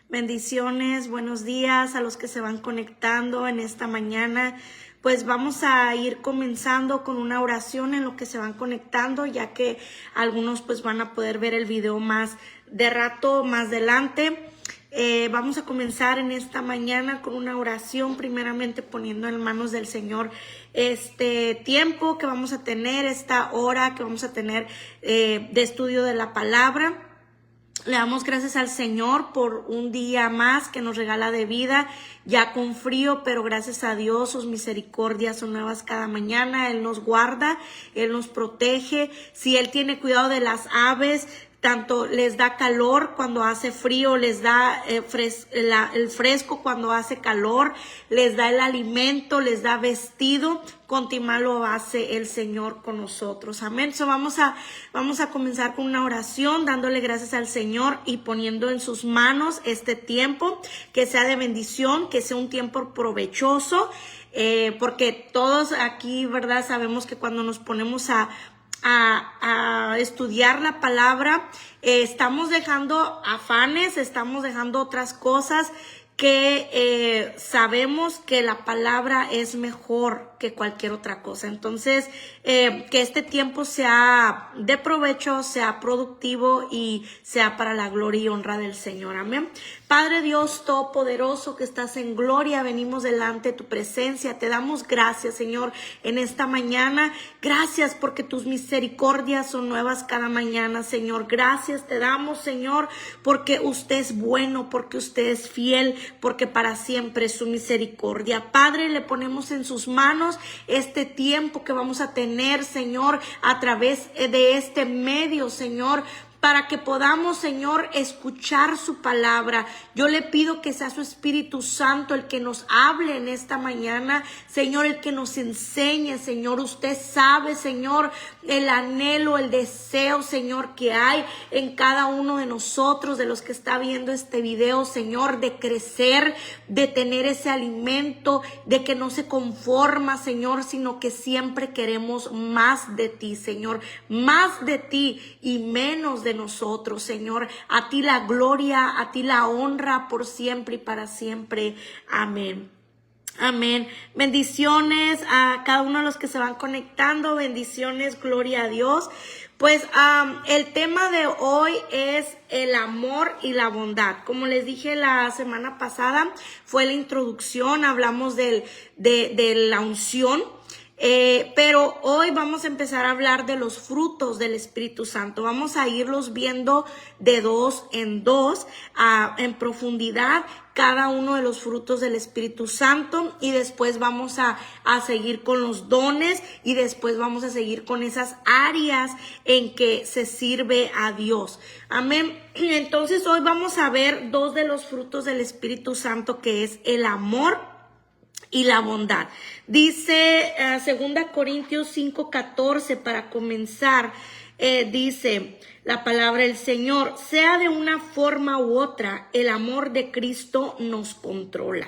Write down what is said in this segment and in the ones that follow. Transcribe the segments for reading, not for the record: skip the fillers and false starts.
Bendiciones, buenos días a los que se van conectando en esta mañana. Pues vamos a ir comenzando con una oración en lo que se van conectando, ya que algunos pues van a poder ver el video más de rato más adelante. Vamos a comenzar en esta mañana con una oración, primeramente poniendo en manos del Señor este tiempo que vamos a tener, esta hora que vamos a tener de estudio de la palabra. Le damos gracias al Señor por un día más que nos regala de vida, ya con frío, pero gracias a Dios sus misericordias son nuevas cada mañana. Él nos guarda, Él nos protege. Si Él tiene cuidado de las aves, tanto les da calor cuando hace frío, les da el fresco cuando hace calor, les da el alimento, les da vestido. Continuamente lo hace el Señor con nosotros. Amén. So vamos a comenzar con una oración, dándole gracias al Señor y poniendo en sus manos este tiempo, que sea de bendición, que sea un tiempo provechoso, porque todos aquí, ¿verdad? Sabemos que cuando nos ponemos a estudiar la palabra, estamos dejando afanes, estamos dejando otras cosas que sabemos que la palabra es mejor que cualquier otra cosa. Entonces, que este tiempo sea de provecho, sea productivo y sea para la gloria y honra del Señor. Amén. Padre Dios Todopoderoso, que estás en gloria, venimos delante de tu presencia. Te damos gracias, Señor, en esta mañana. Gracias porque tus misericordias son nuevas cada mañana, Señor. Gracias te damos, Señor, porque usted es bueno, porque usted es fiel, porque para siempre es su misericordia. Padre, le ponemos en sus manos este tiempo que vamos a tener, Señor, a través de este medio, Señor, para que podamos, Señor, escuchar su palabra. Yo le pido que sea su Espíritu Santo el que nos hable en esta mañana, Señor, el que nos enseñe, Señor. Usted sabe, Señor, el anhelo, el deseo, Señor, que hay en cada uno de nosotros, de los que está viendo este video, Señor, de crecer, de tener ese alimento, de que no se conforma, Señor, sino que siempre queremos más de ti, Señor, más de ti y menos de nosotros, Señor. A ti la gloria, a ti la honra por siempre y para siempre. Amén. Amén. Bendiciones a cada uno de los que se van conectando. Bendiciones, gloria a Dios. Pues el tema de hoy es el amor y la bondad. Como les dije la semana pasada, fue la introducción, hablamos de la unción. Pero hoy vamos a empezar a hablar de los frutos del Espíritu Santo. Vamos a irlos viendo de dos en dos, en profundidad, cada uno de los frutos del Espíritu Santo, y después vamos a seguir con los dones, y después vamos a seguir con esas áreas en que se sirve a Dios. Amén. Entonces hoy vamos a ver dos de los frutos del Espíritu Santo, que es el amor y la bondad. Dice 2 Corintios 5:14, para comenzar, dice la palabra del Señor: sea de una forma u otra, el amor de Cristo nos controla.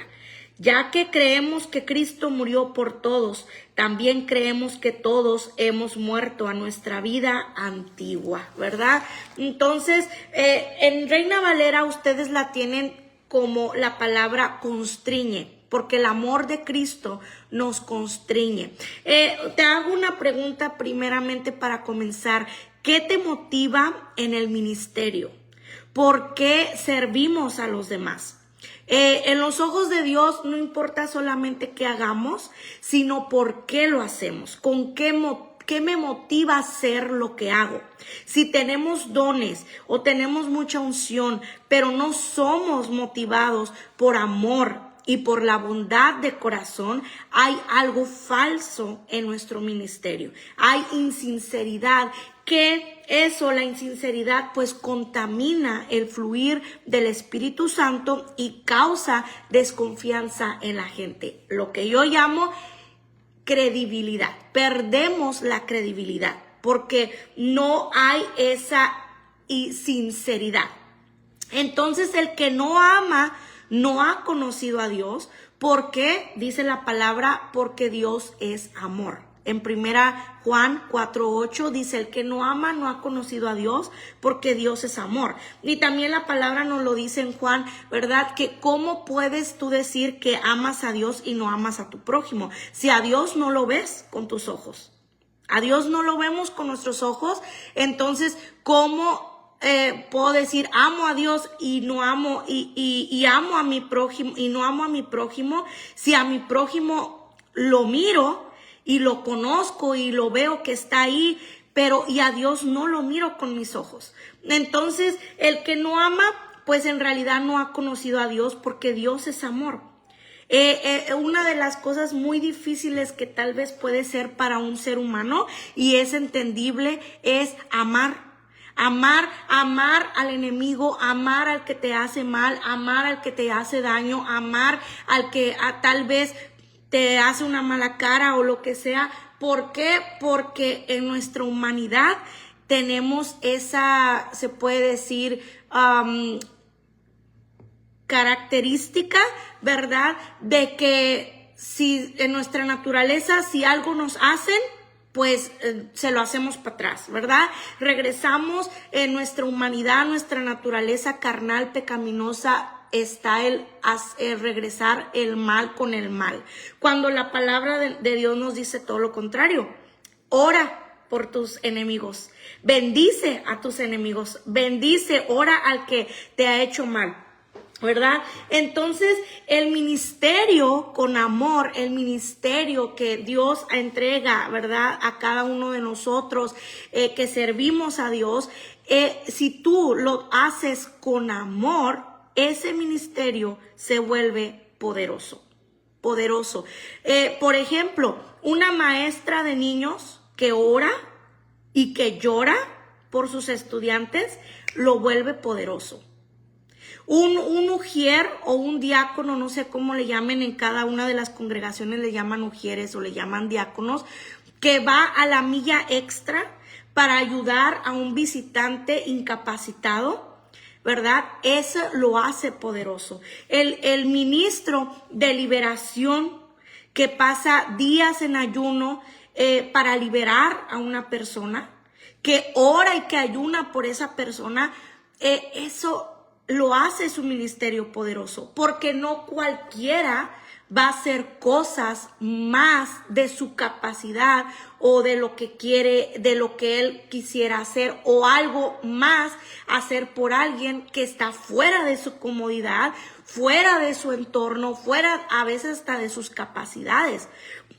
Ya que creemos que Cristo murió por todos, también creemos que todos hemos muerto a nuestra vida antigua, ¿verdad? Entonces, en Reina Valera ustedes la tienen como la palabra constriñe, porque el amor de Cristo nos constriñe. Te hago una pregunta primeramente para comenzar. ¿Qué te motiva en el ministerio? ¿Por qué servimos a los demás? En los ojos de Dios no importa solamente qué hagamos, sino por qué lo hacemos, con qué me motiva a hacer lo que hago. Si tenemos dones o tenemos mucha unción, pero no somos motivados por amor y por la bondad de corazón, hay algo falso en nuestro ministerio. Hay insinceridad, que eso, la insinceridad, pues contamina el fluir del Espíritu Santo y causa desconfianza en la gente. Lo que yo llamo credibilidad. Perdemos la credibilidad porque no hay esa sinceridad. Entonces el que no ama no ha conocido a Dios. ¿Por qué? Dice la palabra, porque Dios es amor. En 1 Juan 4:8 dice, el que no ama no ha conocido a Dios, porque Dios es amor. Y también la palabra nos lo dice en Juan, ¿verdad? Que cómo puedes tú decir que amas a Dios y no amas a tu prójimo, si a Dios no lo ves con tus ojos. A Dios no lo vemos con nuestros ojos, entonces, ¿cómo puedo decir amo a Dios y no amo y amo a mi prójimo y no amo a mi prójimo, si a mi prójimo lo miro y lo conozco y lo veo que está ahí, pero y a Dios no lo miro con mis ojos? Entonces, el que no ama, pues en realidad no ha conocido a Dios, porque Dios es amor. Una de las cosas muy difíciles que tal vez puede ser para un ser humano, y es entendible, es amar. Amar al enemigo, amar al que te hace mal, amar al que te hace daño, amar al que tal vez te hace una mala cara o lo que sea. ¿Por qué? Porque en nuestra humanidad tenemos esa, se puede decir, característica, ¿verdad? De que si en nuestra naturaleza, si algo nos hacen, pues se lo hacemos para atrás, ¿verdad? Regresamos en nuestra humanidad, nuestra naturaleza carnal, pecaminosa, está el regresar el mal con el mal. Cuando la palabra de Dios nos dice todo lo contrario. Ora por tus enemigos, bendice a tus enemigos, bendice, ora al que te ha hecho mal, ¿verdad? Entonces, el ministerio con amor, el ministerio que Dios entrega, ¿verdad?, a cada uno de nosotros que servimos a Dios, si tú lo haces con amor, ese ministerio se vuelve poderoso, poderoso. Por ejemplo, una maestra de niños que ora y que llora por sus estudiantes, lo vuelve poderoso. Un ujier o un diácono, no sé cómo le llamen, en cada una de las congregaciones le llaman ujieres o le llaman diáconos, que va a la milla extra para ayudar a un visitante incapacitado, ¿verdad? Eso lo hace poderoso. El ministro de liberación que pasa días en ayuno para liberar a una persona, que ora y que ayuna por esa persona, eso lo hace su ministerio poderoso, porque no cualquiera va a hacer cosas más de su capacidad o de lo que quiere, de lo que él quisiera hacer, o algo más hacer por alguien que está fuera de su comodidad, fuera de su entorno, fuera a veces hasta de sus capacidades.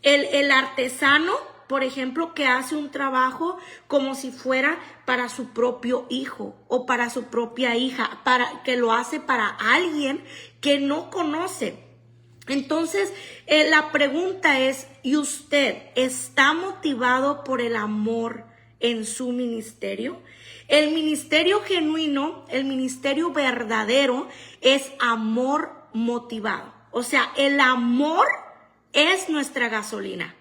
El artesano, por ejemplo, que hace un trabajo como si fuera para su propio hijo o para su propia hija, que lo hace para alguien que no conoce. Entonces, la pregunta es, ¿y usted está motivado por el amor en su ministerio? El ministerio genuino, el ministerio verdadero, es amor motivado. O sea, el amor es nuestra gasolina.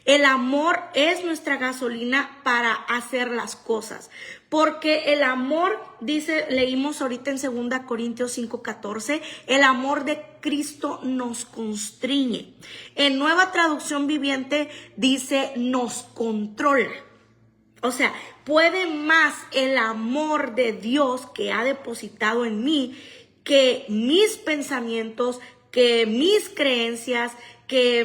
El amor es nuestra gasolina para hacer las cosas, porque el amor, dice, leímos ahorita en 2 Corintios 5:14, el amor de Cristo nos constriñe. En Nueva Traducción Viviente dice nos controla. O sea, puede más el amor de Dios que ha depositado en mí que mis pensamientos, que mis creencias, que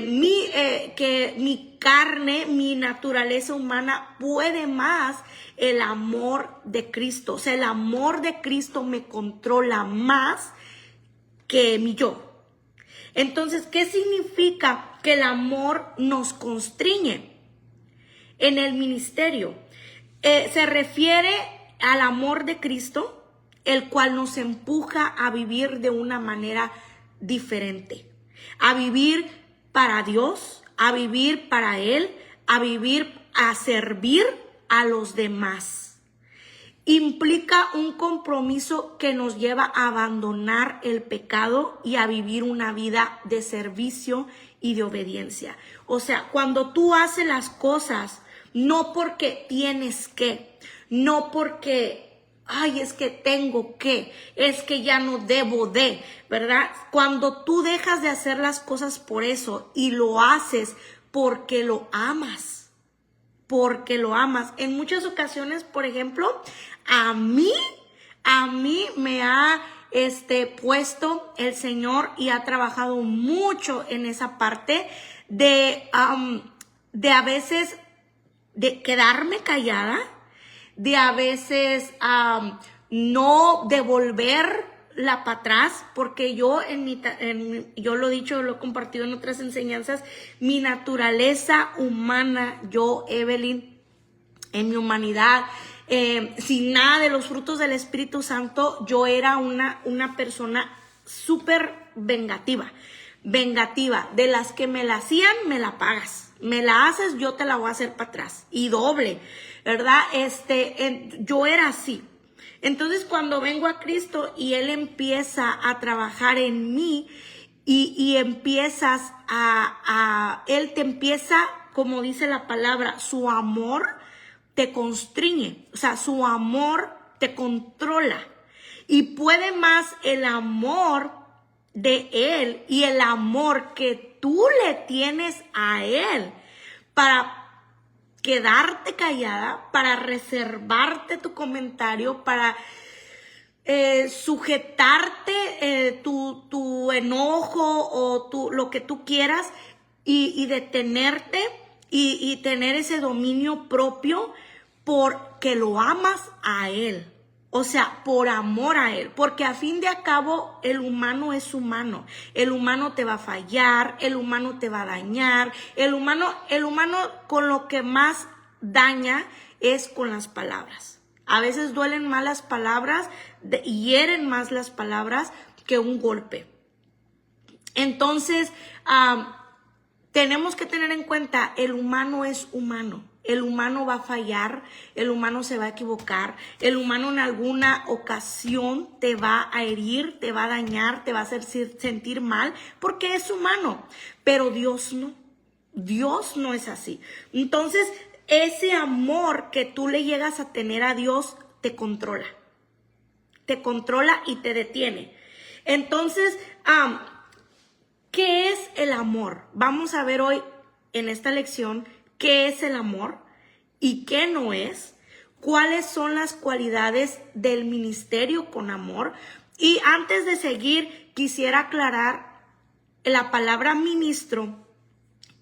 mi carne, mi naturaleza humana puede más el amor de Cristo. O sea, el amor de Cristo me controla más que mi yo. Entonces, ¿qué significa que el amor nos constriñe en el ministerio? Se refiere al amor de Cristo, el cual nos empuja a vivir de una manera diferente, a vivir para Dios, a vivir para Él, a servir a los demás. Implica un compromiso que nos lleva a abandonar el pecado y a vivir una vida de servicio y de obediencia. O sea, cuando tú haces las cosas, no porque tienes que, no porque ay, es que tengo que, es que ya no debo de, ¿verdad? Cuando tú dejas de hacer las cosas por eso y lo haces porque lo amas, En muchas ocasiones, por ejemplo, a mí me ha puesto el Señor y ha trabajado mucho en esa parte de a veces de quedarme callada, de a veces no devolver la para atrás, porque yo yo lo he dicho, lo he compartido en otras enseñanzas, mi naturaleza humana, yo, Evelyn, en mi humanidad, sin nada de los frutos del Espíritu Santo, yo era una persona súper vengativa, de las que me la hacían, me la pagas, me la haces, yo te la voy a hacer para atrás, y doble, ¿verdad? Yo era así. Entonces, cuando vengo a Cristo y Él empieza a trabajar en mí y empiezas Él te empieza, como dice la palabra, su amor te constriñe, o sea, su amor te controla. Y puede más el amor de Él y el amor que tú le tienes a Él para quedarte callada, para reservarte tu comentario, para sujetarte tu enojo o lo que tú quieras y detenerte y tener ese dominio propio porque lo amas a Él. O sea, por amor a Él, porque a fin de cabo el humano es humano. El humano te va a fallar, el humano te va a dañar. El humano con lo que más daña es con las palabras. A veces duelen más las palabras, hieren más las palabras que un golpe. Entonces, tenemos que tener en cuenta, el humano es humano. El humano va a fallar, el humano se va a equivocar, el humano en alguna ocasión te va a herir, te va a dañar, te va a hacer sentir mal, porque es humano. Pero Dios no es así. Entonces, ese amor que tú le llegas a tener a Dios te controla y te detiene. Entonces, ¿qué es el amor? Vamos a ver hoy en esta lección qué es el amor y qué no es, cuáles son las cualidades del ministerio con amor. Y antes de seguir, quisiera aclarar la palabra ministro.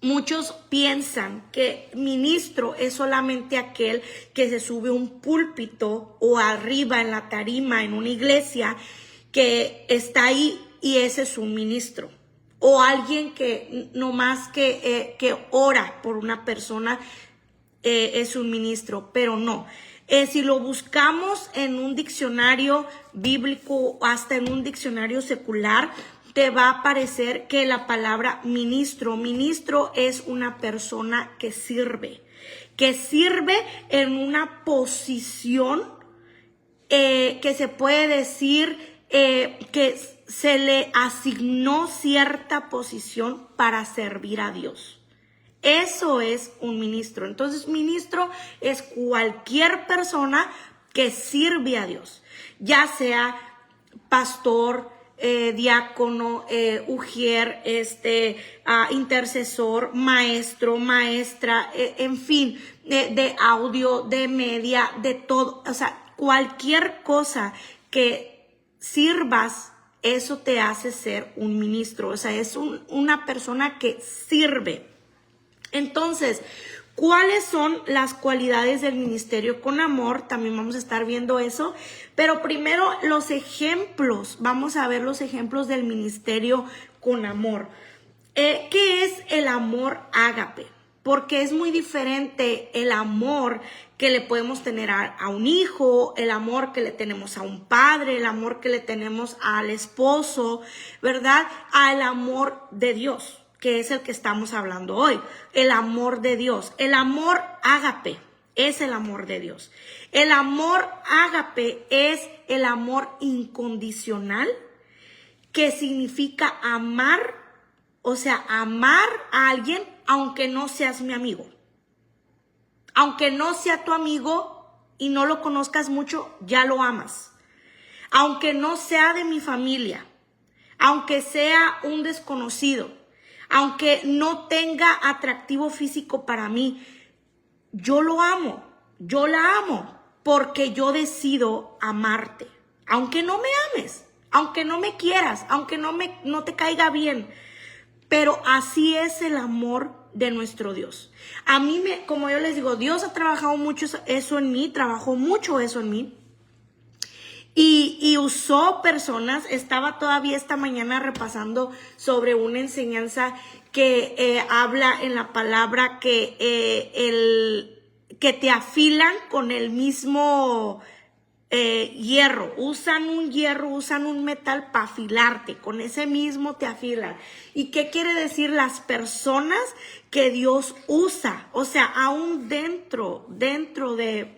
Muchos piensan que ministro es solamente aquel que se sube a un púlpito o arriba en la tarima en una iglesia, que está ahí y ese es un ministro. O alguien que nomás que ora por una persona es un ministro, pero no. Si lo buscamos en un diccionario bíblico, hasta en un diccionario secular, te va a aparecer que la palabra ministro es una persona que sirve en una posición que se puede decir que se le asignó cierta posición para servir a Dios. Eso es un ministro. Entonces, ministro es cualquier persona que sirve a Dios, ya sea pastor, diácono, ujier, intercesor, maestro, maestra, en fin, de audio, de media, de todo. O sea, cualquier cosa que sirvas, eso te hace ser un ministro. O sea, es una persona que sirve. Entonces, ¿cuáles son las cualidades del ministerio con amor? También vamos a estar viendo eso. Pero primero, los ejemplos. Vamos a ver los ejemplos del ministerio con amor. ¿Qué es el amor ágape? Porque es muy diferente el amor que le podemos tener a un hijo, el amor que le tenemos a un padre, el amor que le tenemos al esposo, ¿verdad? Al amor de Dios, que es el que estamos hablando hoy, el amor de Dios. El amor ágape es el amor de Dios. El amor ágape es el amor incondicional, que significa amar, o sea, amar a alguien aunque no seas mi amigo. Aunque no sea tu amigo, y no lo conozcas mucho, ya lo amas. Aunque no sea de mi familia, aunque sea un desconocido, aunque no tenga atractivo físico para mí, yo lo amo, yo la amo, porque yo decido amarte. Aunque no me ames, aunque no me quieras, aunque no te caiga bien, pero así es el amor de nuestro Dios. A mí, como yo les digo, Dios ha trabajado mucho eso en mí, trabajó mucho eso en mí. Y usó personas. Estaba todavía esta mañana repasando sobre una enseñanza que habla en la palabra que te afilan con el mismo hierro. Usan un metal para afilarte, con ese mismo te afilan. ¿Y qué quiere decir? Las personas que Dios usa, o sea, aún dentro de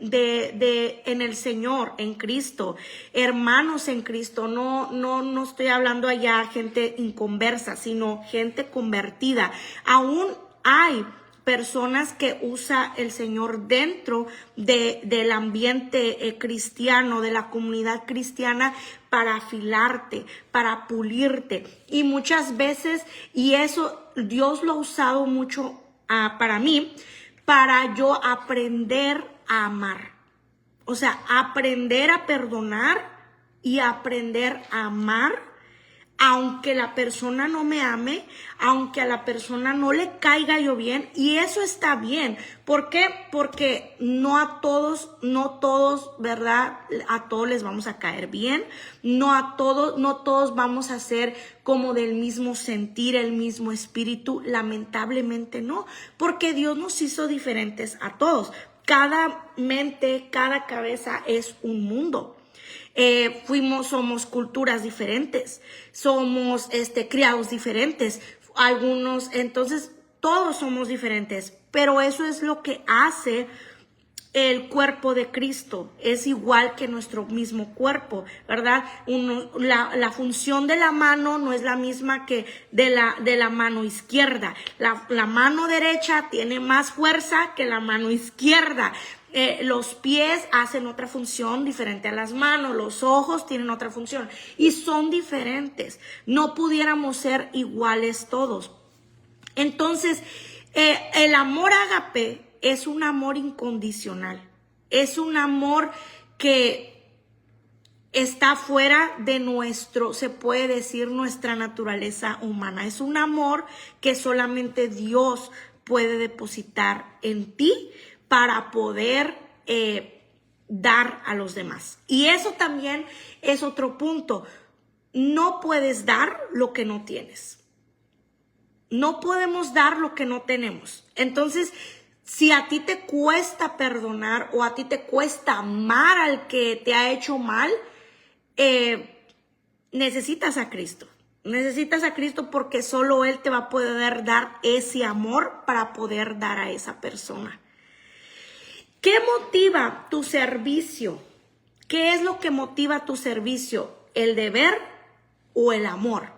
en el Señor, en Cristo, hermanos en Cristo, no estoy hablando allá gente inconversa, sino gente convertida. Aún hay personas que usa el Señor dentro del ambiente cristiano, de la comunidad cristiana, para afilarte, para pulirte. Y muchas veces, y eso Dios lo ha usado mucho para mí, para yo aprender a amar. O sea, aprender a perdonar y aprender a amar. Aunque la persona no me ame, aunque a la persona no le caiga yo bien, y eso está bien. ¿Por qué? Porque no todos, ¿verdad? A todos les vamos a caer bien, no todos vamos a ser como del mismo sentir, el mismo espíritu, lamentablemente no, porque Dios nos hizo diferentes a todos. Cada mente, cada cabeza es un mundo. Somos culturas diferentes, somos criados diferentes, algunos, entonces todos somos diferentes, pero eso es lo que hace el cuerpo de Cristo. Es igual que nuestro mismo cuerpo, ¿verdad? La función de la mano no es la misma que de la mano izquierda. La mano derecha tiene más fuerza que la mano izquierda. Los pies hacen otra función diferente a las manos, los ojos tienen otra función y son diferentes. No pudiéramos ser iguales todos. Entonces, el amor ágape es un amor incondicional, es un amor que está fuera de se puede decir, nuestra naturaleza humana. Es un amor que solamente Dios puede depositar en ti para poder dar a los demás. Y eso también es otro punto. No puedes dar lo que no tienes. No podemos dar lo que no tenemos. Entonces, si a ti te cuesta perdonar o a ti te cuesta amar al que te ha hecho mal, necesitas a Cristo. Necesitas a Cristo porque solo Él te va a poder dar ese amor para poder dar a esa persona. ¿Qué motiva tu servicio? ¿Qué es lo que motiva tu servicio? ¿El deber o el amor?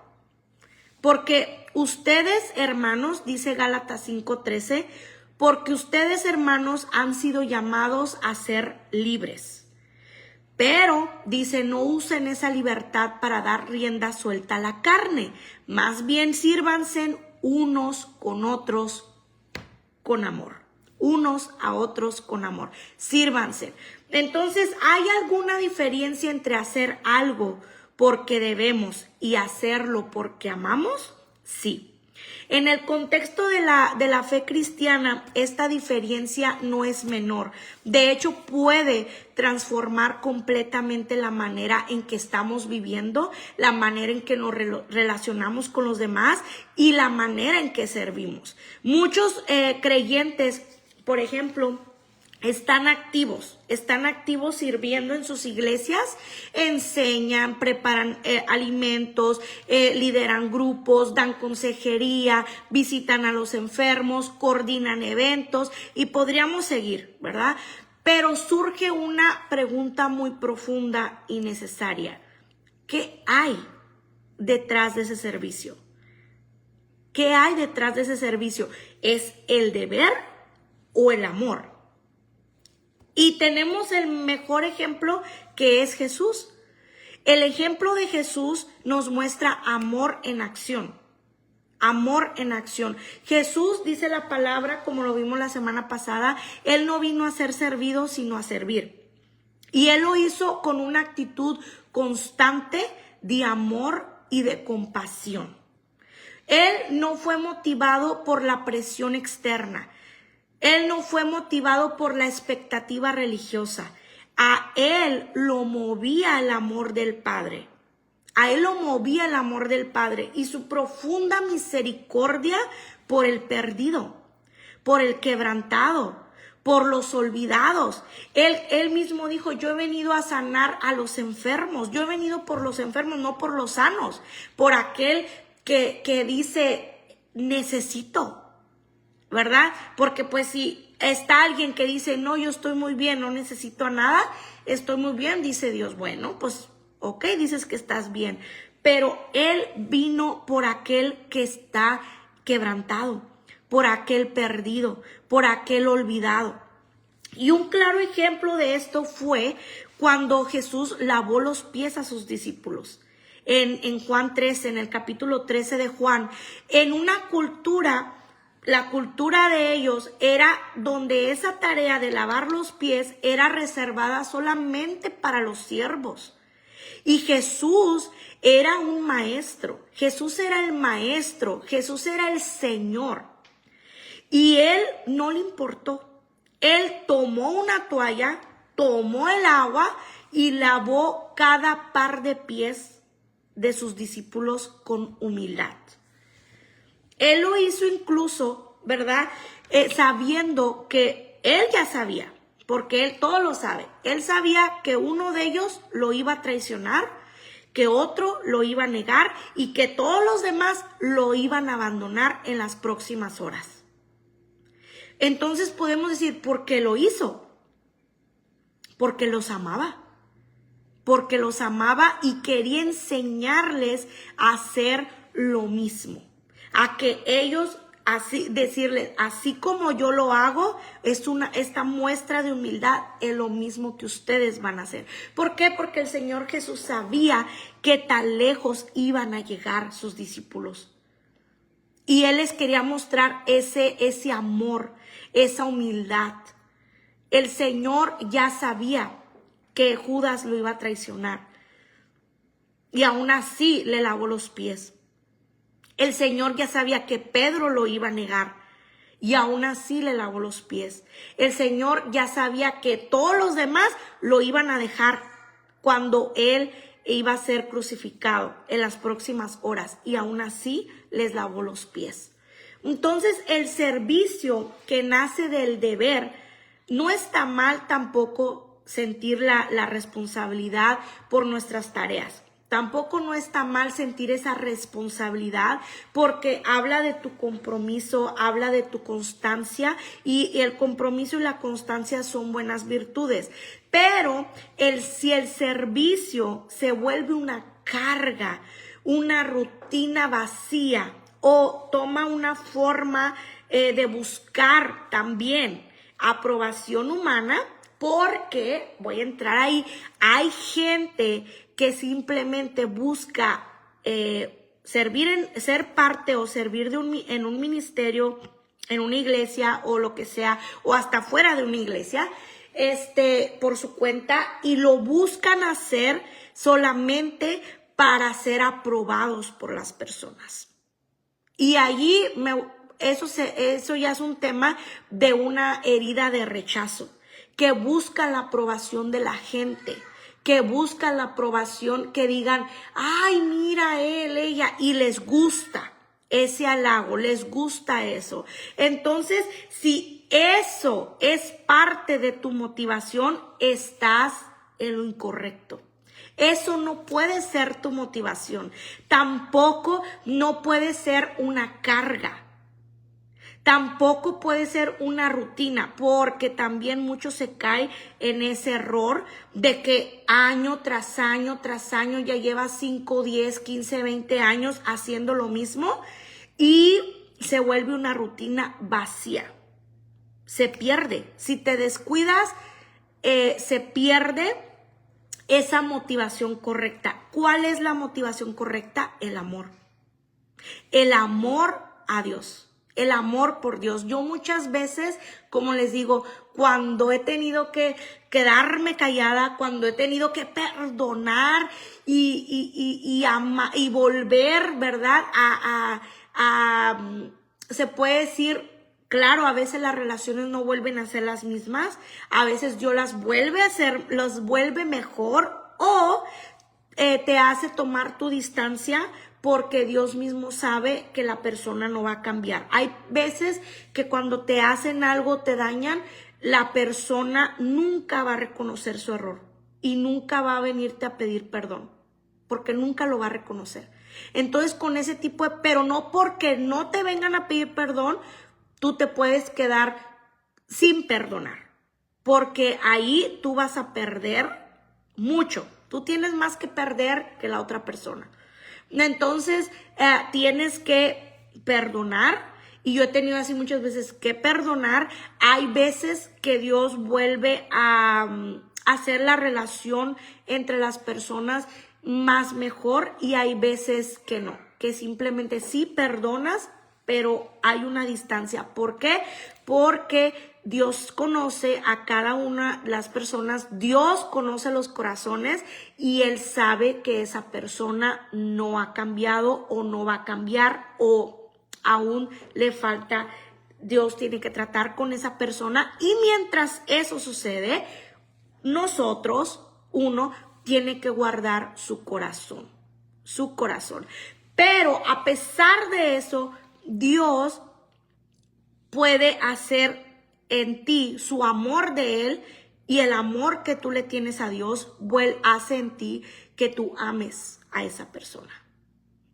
Porque ustedes, hermanos, dice Gálatas 5:13, porque ustedes, hermanos, han sido llamados a ser libres. Pero, dice, no usen esa libertad para dar rienda suelta a la carne. Más bien sírvanse unos con otros con amor. Unos a otros con amor. Sírvanse. Entonces, ¿hay alguna diferencia entre hacer algo porque debemos y hacerlo porque amamos? Sí. En el contexto de la fe cristiana, esta diferencia no es menor. De hecho, puede transformar completamente la manera en que estamos viviendo, la manera en que nos relacionamos con los demás y la manera en que servimos. Muchos creyentes, por ejemplo, están activos sirviendo en sus iglesias, enseñan, preparan alimentos, lideran grupos, dan consejería, visitan a los enfermos, coordinan eventos y podríamos seguir, ¿verdad? Pero surge una pregunta muy profunda y necesaria. ¿Qué hay detrás de ese servicio? ¿Qué hay detrás de ese servicio? ¿Es el deber o el amor? Y tenemos el mejor ejemplo, que es Jesús. El ejemplo de Jesús nos muestra amor en acción. Amor en acción. Jesús, dice la palabra, como lo vimos la semana pasada, Él no vino a ser servido, sino a servir. Y Él lo hizo con una actitud constante de amor y de compasión. Él no fue motivado por la presión externa. Él no fue motivado por la expectativa religiosa. A Él lo movía el amor del Padre. A Él lo movía el amor del Padre y su profunda misericordia por el perdido, por el quebrantado, por los olvidados. Él mismo dijo, yo he venido a sanar a los enfermos. Yo he venido por los enfermos, no por los sanos. Por aquel que dice, necesito, ¿verdad? Porque pues si está alguien que dice, no, yo estoy muy bien, no necesito nada, estoy muy bien, dice Dios, bueno, pues ok, dices que estás bien, pero Él vino por aquel que está quebrantado, por aquel perdido, por aquel olvidado. Y un claro ejemplo de esto fue cuando Jesús lavó los pies a sus discípulos. En Juan 13, en el capítulo 13 de Juan, en una cultura, la cultura de ellos era donde esa tarea de lavar los pies era reservada solamente para los siervos. Y Jesús era un maestro, Jesús era el maestro, Jesús era el Señor. Y Él no le importó. Él tomó una toalla, tomó el agua y lavó cada par de pies de sus discípulos con humildad. Él lo hizo incluso, ¿verdad? Sabiendo que Él ya sabía. Porque Él todo lo sabe. Él sabía que uno de ellos lo iba a traicionar, que otro lo iba a negar y que todos los demás lo iban a abandonar en las próximas horas. Entonces podemos decir, ¿por qué lo hizo? Porque los amaba. Porque los amaba y quería enseñarles a hacer lo mismo. A que ellos, así decirles, así como yo lo hago, esta muestra de humildad es lo mismo que ustedes van a hacer. ¿Por qué? Porque el Señor Jesús sabía que tan lejos iban a llegar sus discípulos. Y Él les quería mostrar ese amor, esa humildad. El Señor ya sabía que Judas lo iba a traicionar. Y aún así le lavó los pies. El Señor ya sabía que Pedro lo iba a negar y aún así le lavó los pies. El Señor ya sabía que todos los demás lo iban a dejar cuando Él iba a ser crucificado en las próximas horas y aún así les lavó los pies. Entonces el servicio que nace del deber, no está mal tampoco sentir la responsabilidad por nuestras tareas. Tampoco no está mal sentir esa responsabilidad porque habla de tu compromiso, habla de tu constancia y el compromiso y la constancia son buenas virtudes. Pero si el servicio se vuelve una carga, una rutina vacía o toma una forma de buscar también aprobación humana, porque voy a entrar ahí, hay gente que simplemente busca ser parte o servir en un ministerio, en una iglesia o lo que sea, o hasta fuera de una iglesia, por su cuenta, y lo buscan hacer solamente para ser aprobados por las personas. Y allí eso ya es un tema de una herida de rechazo, que busca la aprobación de la gente, que buscan la aprobación, que digan, ay, mira él, ella, y les gusta ese halago, les gusta eso. Entonces, si eso es parte de tu motivación, estás en lo incorrecto. Eso no puede ser tu motivación. Tampoco no puede ser una carga. Tampoco puede ser una rutina, porque también mucho se cae en ese error de que año tras año ya lleva 5, 10, 15, 20 años haciendo lo mismo y se vuelve una rutina vacía. Se pierde. Si te descuidas, se pierde esa motivación correcta. ¿Cuál es la motivación correcta? El amor. El amor a Dios. El amor por Dios. Yo muchas veces, como les digo, cuando he tenido que quedarme callada, cuando he tenido que perdonar y volver, ¿verdad? Se puede decir, claro, a veces las relaciones no vuelven a ser las mismas, a veces Dios las vuelve a hacer, las vuelve mejor, o te hace tomar tu distancia porque Dios mismo sabe que la persona no va a cambiar. Hay veces que cuando te hacen algo, te dañan, la persona nunca va a reconocer su error y nunca va a venirte a pedir perdón, porque nunca lo va a reconocer. Entonces, con ese tipo de, pero no porque no te vengan a pedir perdón, tú te puedes quedar sin perdonar, porque ahí tú vas a perder mucho. Tú tienes más que perder que la otra persona. Entonces, tienes que perdonar. Y yo he tenido así muchas veces que perdonar. Hay veces que Dios vuelve a hacer la relación entre las personas más mejor, y hay veces que no, que simplemente sí perdonas, pero hay una distancia. ¿Por qué? Porque Dios conoce a cada una de las personas, Dios conoce los corazones y Él sabe que esa persona no ha cambiado o no va a cambiar o aún le falta. Dios tiene que tratar con esa persona, y mientras eso sucede, uno tiene que guardar su corazón. Pero a pesar de eso, Dios puede hacer en ti su amor de Él, y el amor que tú le tienes a Dios hace en ti que tú ames a esa persona,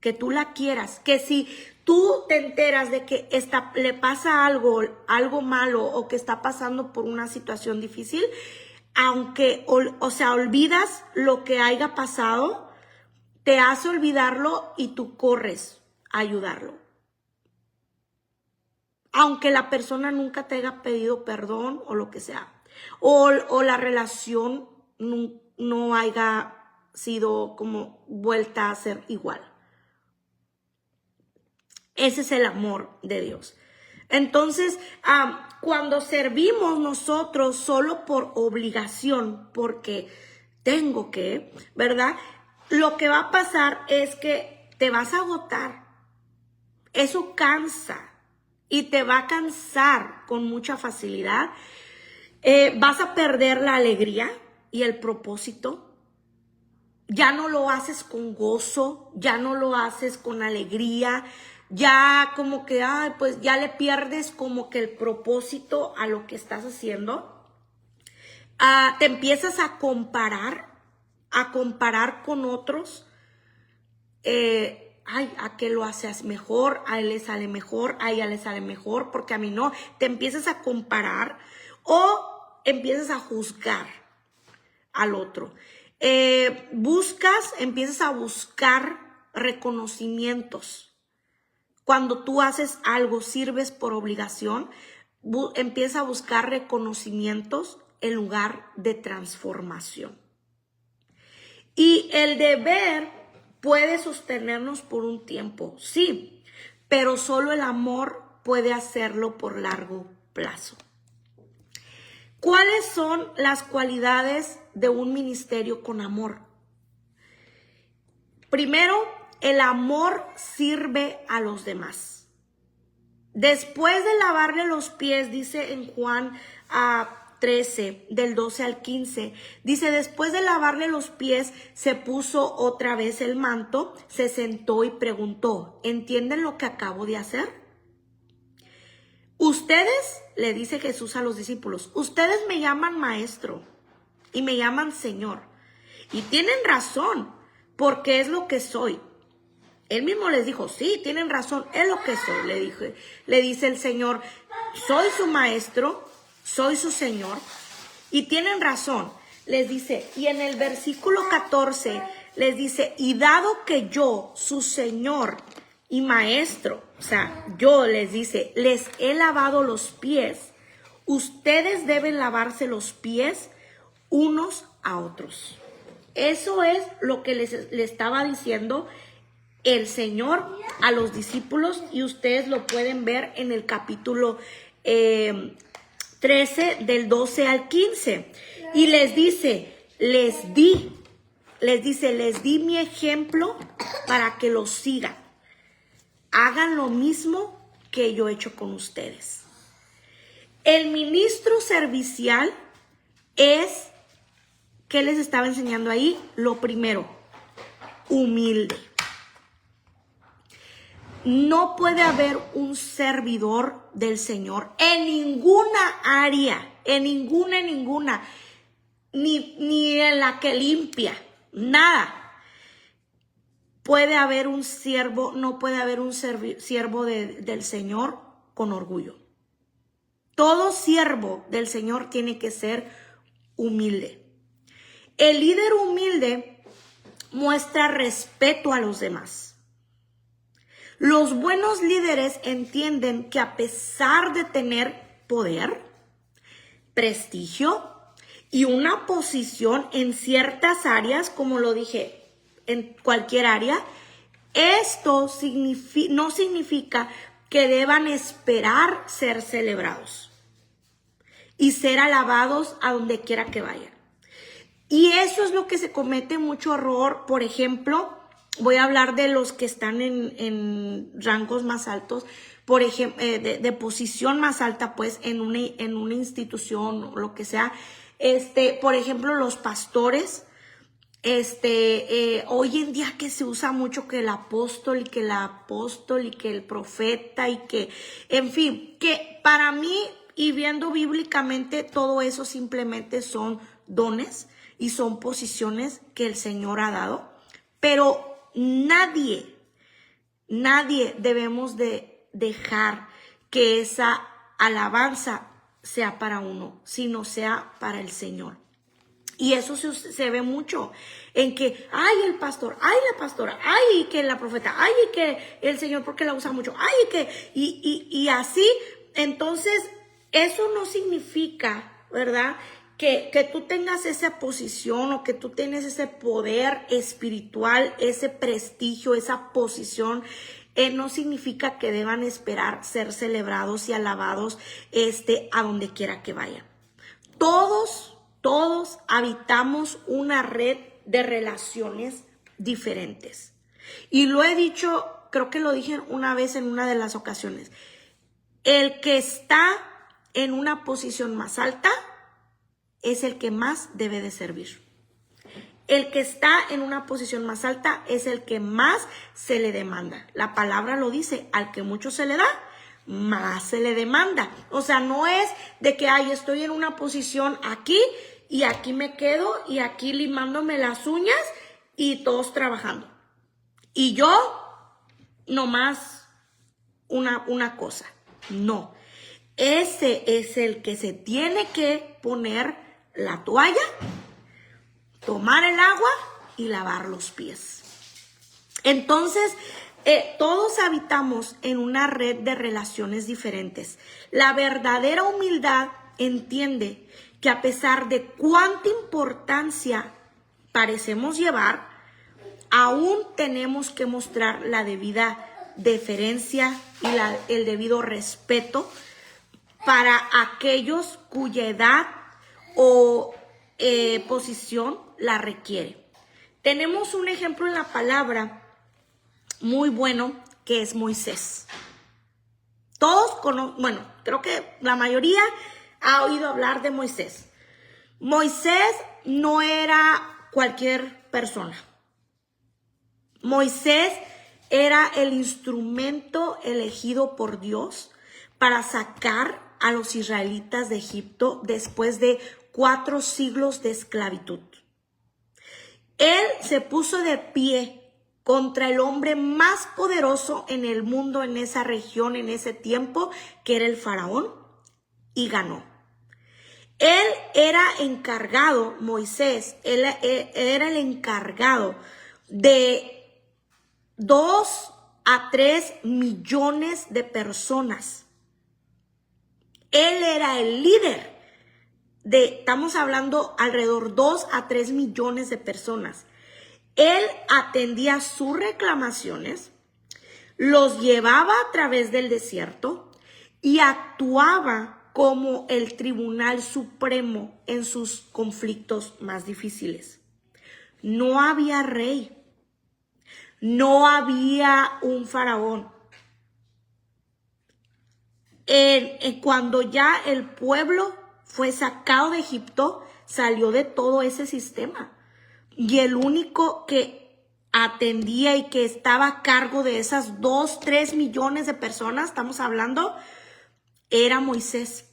que tú la quieras, que si tú te enteras de que le pasa algo malo o que está pasando por una situación difícil, aunque, olvidas lo que haya pasado, te hace olvidarlo y tú corres a ayudarlo. Aunque la persona nunca te haya pedido perdón o lo que sea. O la relación no haya sido como vuelta a ser igual. Ese es el amor de Dios. Entonces, cuando servimos nosotros solo por obligación, porque tengo que, ¿verdad? Lo que va a pasar es que te vas a agotar. Eso cansa y te va a cansar con mucha facilidad. Vas a perder la alegría y el propósito. Ya no lo haces con gozo, ya no lo haces con alegría. Ya como que, pues ya le pierdes como que el propósito a lo que estás haciendo. Te empiezas a comparar con otros. A qué lo haces mejor, a él le sale mejor, a ella le sale mejor, porque a mí no. Te empiezas a comparar o empiezas a juzgar al otro. Empiezas a buscar reconocimientos. Cuando tú haces algo, sirves por obligación, empieza a buscar reconocimientos en lugar de transformación. Y el deber puede sostenernos por un tiempo, sí, pero solo el amor puede hacerlo por largo plazo. ¿Cuáles son las cualidades de un ministerio con amor? Primero, el amor sirve a los demás. Después de lavarle los pies, dice en Juan 13, del 12 al 15, dice, después de lavarle los pies, se puso otra vez el manto, se sentó y preguntó, ¿entienden lo que acabo de hacer? Ustedes, le dice Jesús a los discípulos, ustedes me llaman maestro y me llaman Señor. Y tienen razón, porque es lo que soy. Él mismo les dijo, sí, tienen razón, es lo que soy, le dice el Señor, soy su maestro, soy su Señor, y tienen razón, les dice, y en el versículo 14 les dice, y dado que yo, su Señor y maestro, o sea, yo les dice, les he lavado los pies, ustedes deben lavarse los pies unos a otros. Eso es lo que le estaba diciendo el Señor a los discípulos, y ustedes lo pueden ver en el capítulo 13 del 12 al 15. Y les dice, les di mi ejemplo para que lo sigan. Hagan lo mismo que yo he hecho con ustedes. El ministro servicial es, ¿qué les estaba enseñando ahí? Lo primero, humilde. No puede haber un servidor del Señor en ninguna área, en ninguna, ni en la que limpia, nada. Puede haber un siervo, no puede haber un siervo del Señor con orgullo. Todo siervo del Señor tiene que ser humilde. El líder humilde muestra respeto a los demás. Los buenos líderes entienden que a pesar de tener poder, prestigio y una posición en ciertas áreas, como lo dije, en cualquier área, esto no significa que deban esperar ser celebrados y ser alabados a donde quiera que vayan. Y eso es lo que se comete mucho error. Por ejemplo, voy a hablar de los que están en rangos más altos, por ejemplo, de posición más alta, pues, en una institución o lo que sea. Por ejemplo, los pastores. Hoy en día que se usa mucho que el apóstol y que el profeta y que, en fin, que para mí, y viendo bíblicamente, todo eso simplemente son dones y son posiciones que el Señor ha dado, pero nadie debemos de dejar que esa alabanza sea para uno, sino sea para el Señor. Y eso se ve mucho en que, ay, el pastor, ay, la pastora, ay, que la profeta, ay, que el Señor porque la usa mucho, ay, que, y así. Entonces, eso no significa, ¿verdad?, que tú tengas esa posición o que tú tengas ese poder espiritual, ese prestigio, esa posición. No significa que deban esperar ser celebrados y alabados a donde quiera que vayan. Todos habitamos una red de relaciones diferentes. Y lo he dicho, creo que lo dije una vez en una de las ocasiones. El que está en una posición más alta es el que más debe de servir. El que está en una posición más alta es el que más se le demanda. La palabra lo dice, al que mucho se le da, más se le demanda. O sea, no es de que, ay, estoy en una posición aquí y aquí me quedo y aquí limándome las uñas y todos trabajando. Y yo, nomás una cosa. No. Ese es el que se tiene que poner la toalla, tomar el agua y lavar los pies. Entonces, todos habitamos en una red de relaciones diferentes. La verdadera humildad entiende que a pesar de cuánta importancia parecemos llevar, aún tenemos que mostrar la debida deferencia y el debido respeto para aquellos cuya edad o posición la requiere. Tenemos un ejemplo en la palabra muy bueno que es Moisés. Todos bueno, creo que la mayoría ha oído hablar de Moisés. Moisés no era cualquier persona. Moisés era el instrumento elegido por Dios para sacar a los israelitas de Egipto después de 4 siglos de esclavitud. Él se puso de pie contra el hombre más poderoso en el mundo, en esa región, en ese tiempo, que era el faraón, y ganó. Él era encargado, Moisés, él era el encargado de 2 a 3 millones de personas. Él era el líder estamos hablando alrededor 2 a 3 millones de personas. Él atendía sus reclamaciones, los llevaba a través del desierto y actuaba como el Tribunal Supremo en sus conflictos más difíciles. No había rey, no había un faraón. Cuando ya el pueblo fue sacado de Egipto, salió de todo ese sistema. Y el único que atendía y que estaba a cargo de esas 2, 3 millones de personas, estamos hablando, era Moisés.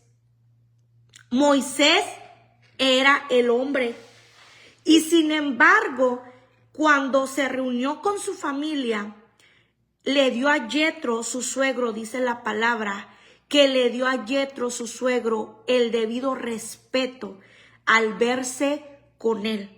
Moisés era el hombre. Y sin embargo, cuando se reunió con su familia, le dio a Yetro, su suegro, dice la palabra, que le dio a Yetro, su suegro, el debido respeto al verse con él.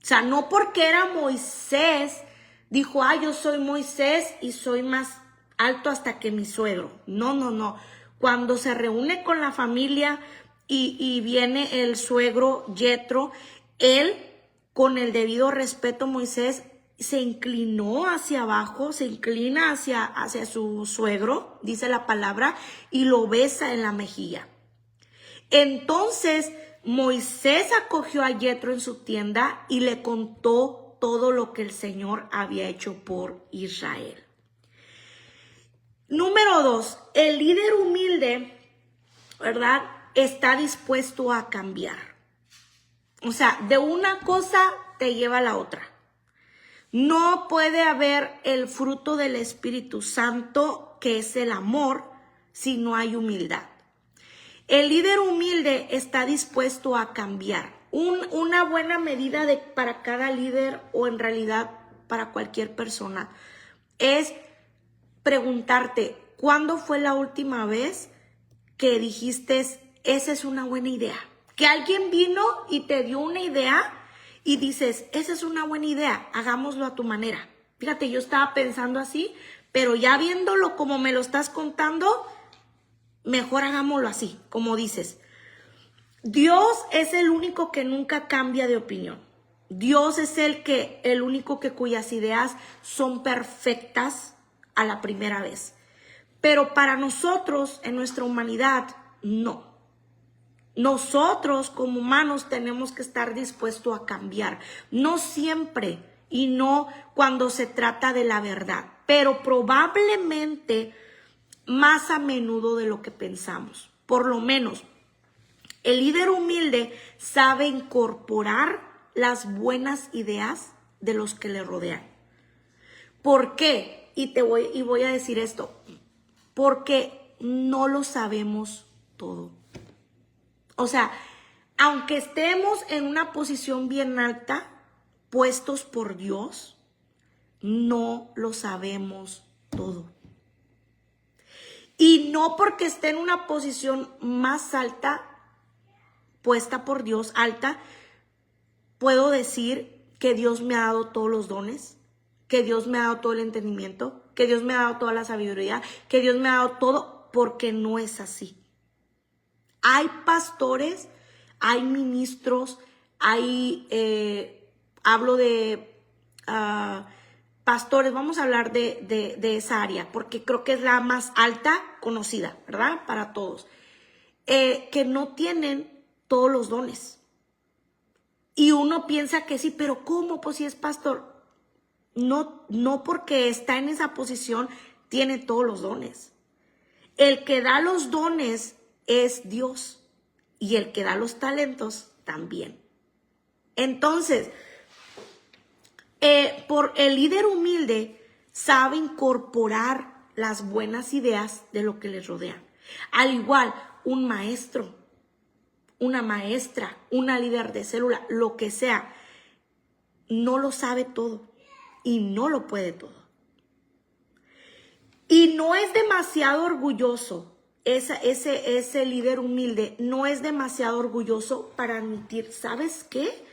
O sea, no porque era Moisés, dijo, yo soy Moisés y soy más alto hasta que mi suegro. No. Cuando se reúne con la familia y viene el suegro Yetro, él, con el debido respeto, Moisés se inclinó hacia abajo, se inclina hacia su suegro, dice la palabra, y lo besa en la mejilla. Entonces, Moisés acogió a Yetro en su tienda y le contó todo lo que el Señor había hecho por Israel. Número 2, el líder humilde, ¿verdad?, está dispuesto a cambiar. O sea, de una cosa te lleva a la otra. No puede haber el fruto del Espíritu Santo, que es el amor, si no hay humildad. El líder humilde está dispuesto a cambiar. Una buena medida para cada líder, o en realidad para cualquier persona, es preguntarte, ¿cuándo fue la última vez que dijiste, esa es una buena idea? Que alguien vino y te dio una idea y dices, esa es una buena idea, hagámoslo a tu manera. Fíjate, yo estaba pensando así, pero ya viéndolo como me lo estás contando, mejor hagámoslo así, como dices. Dios es el único que nunca cambia de opinión. Dios es el único cuyas ideas son perfectas a la primera vez. Pero para nosotros, en nuestra humanidad, no. Nosotros como humanos tenemos que estar dispuestos a cambiar. No siempre y no cuando se trata de la verdad, pero probablemente más a menudo de lo que pensamos. Por lo menos, el líder humilde sabe incorporar las buenas ideas de los que le rodean. ¿Por qué? Y voy a decir esto. Porque no lo sabemos todo. O sea, aunque estemos en una posición bien alta, puestos por Dios, no lo sabemos todo. Y no porque esté en una posición más alta, puesta por Dios, alta, puedo decir que Dios me ha dado todos los dones, que Dios me ha dado todo el entendimiento, que Dios me ha dado toda la sabiduría, que Dios me ha dado todo, porque no es así. Hay pastores, hay ministros, hablo de pastores, vamos a hablar de esa área, porque creo que es la más alta conocida, ¿verdad? Para todos, que no tienen todos los dones. Y uno piensa que sí, pero ¿cómo? Pues si es pastor. No porque está en esa posición tiene todos los dones. El que da los dones es Dios, y el que da los talentos también. Entonces, por el líder humilde sabe incorporar las buenas ideas de lo que les rodea. Al igual, un maestro, una maestra, una líder de célula, lo que sea, no lo sabe todo y no lo puede todo. Y no es demasiado orgulloso, ese líder humilde no es demasiado orgulloso para admitir, ¿sabes qué?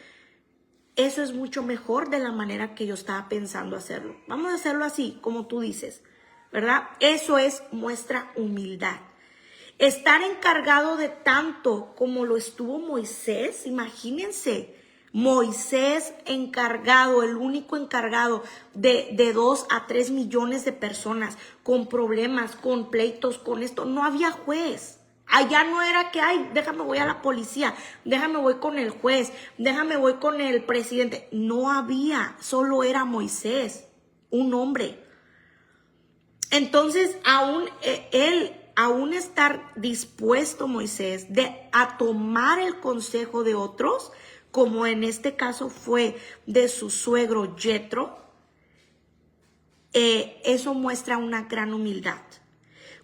Eso es mucho mejor de la manera que yo estaba pensando hacerlo. Vamos a hacerlo así, como tú dices, ¿verdad? Eso muestra humildad. Estar encargado de tanto como lo estuvo Moisés, imagínense. Moisés encargado, el único encargado de 2 a 3 millones de personas con problemas, con pleitos, con esto. No había juez. Allá no era que, ay, déjame voy a la policía, déjame voy con el juez, déjame voy con el presidente. No había, solo era Moisés, un hombre. Entonces, aún estar dispuesto Moisés a tomar el consejo de otros, como en este caso fue de su suegro Yetro, eso muestra una gran humildad.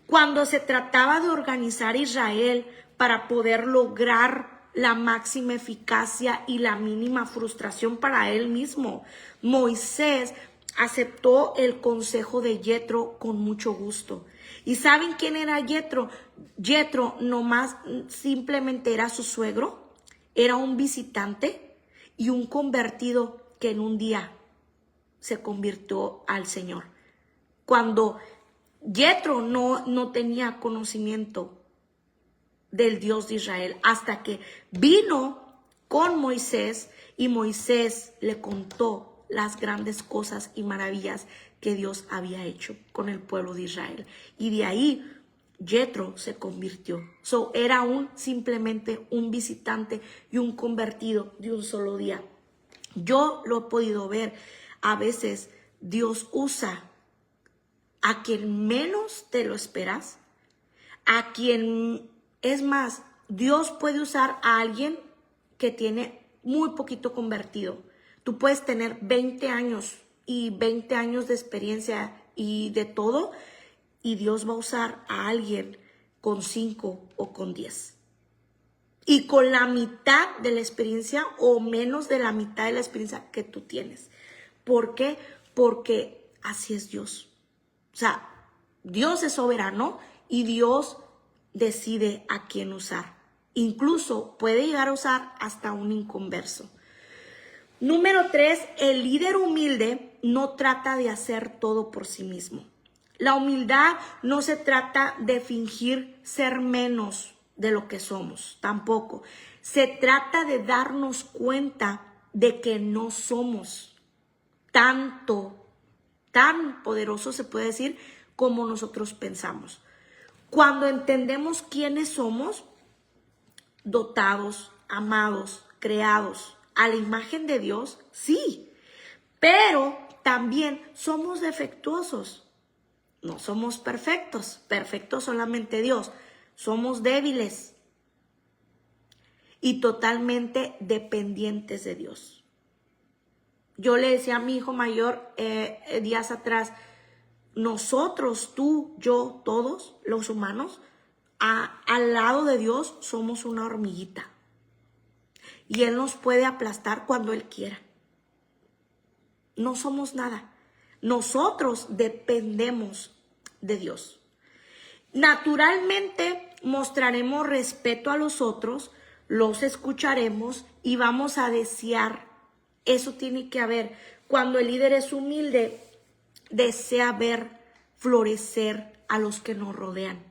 Cuando se trataba de organizar Israel para poder lograr la máxima eficacia y la mínima frustración para él mismo, Moisés aceptó el consejo de Yetro con mucho gusto. ¿Y saben quién era Yetro? Yetro nomás simplemente era su suegro, era un visitante y un convertido que en un día se convirtió al Señor. Cuando Yetro no tenía conocimiento del Dios de Israel, hasta que vino con Moisés y Moisés le contó las grandes cosas y maravillas que Dios había hecho con el pueblo de Israel. Y de ahí Yetro se convirtió. Era simplemente un visitante y un convertido de un solo día. Yo lo he podido ver. A veces Dios usa a quien menos te lo esperas, a quien, es más, Dios puede usar a alguien que tiene muy poquito convertido. Tú puedes tener 20 años y 20 años de experiencia y de todo, y Dios va a usar a alguien con 5 o con 10. Y con la mitad de la experiencia o menos de la mitad de la experiencia que tú tienes. ¿Por qué? Porque así es Dios. O sea, Dios es soberano y Dios decide a quién usar. Incluso puede llegar a usar hasta un inconverso. Número 3, el líder humilde no trata de hacer todo por sí mismo. La humildad no se trata de fingir ser menos de lo que somos, tampoco. Se trata de darnos cuenta de que no somos tan poderosos, se puede decir, como nosotros pensamos. Cuando entendemos quiénes somos, dotados, amados, creados a la imagen de Dios, sí, pero también somos defectuosos. No somos perfectos, perfecto solamente Dios. Somos débiles y totalmente dependientes de Dios. Yo le decía a mi hijo mayor días atrás, nosotros, tú, yo, todos los humanos, al lado de Dios somos una hormiguita. Y Él nos puede aplastar cuando Él quiera. No somos nada. Nosotros dependemos de Dios. Naturalmente mostraremos respeto a los otros, los escucharemos y vamos a desear. Eso tiene que haber. Cuando el líder es humilde, desea ver florecer a los que nos rodean.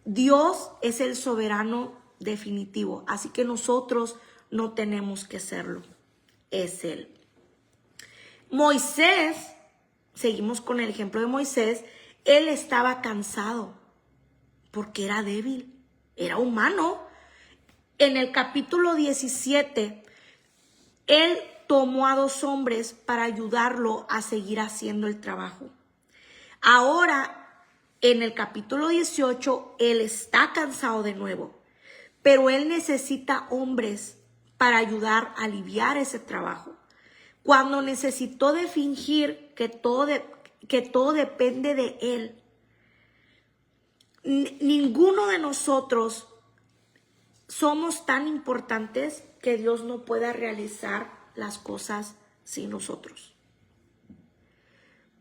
Dios es el soberano definitivo, así que nosotros no tenemos que serlo. Es Él. Moisés, seguimos con el ejemplo de Moisés, él estaba cansado porque era débil, era humano. En el capítulo 17, él tomó a 2 hombres para ayudarlo a seguir haciendo el trabajo. Ahora, en el capítulo 18, él está cansado de nuevo, pero él necesita hombres para ayudar a aliviar ese trabajo. Cuando necesitó de fingir que todo depende de él, ninguno de nosotros somos tan importantes que Dios no pueda realizar las cosas sin nosotros.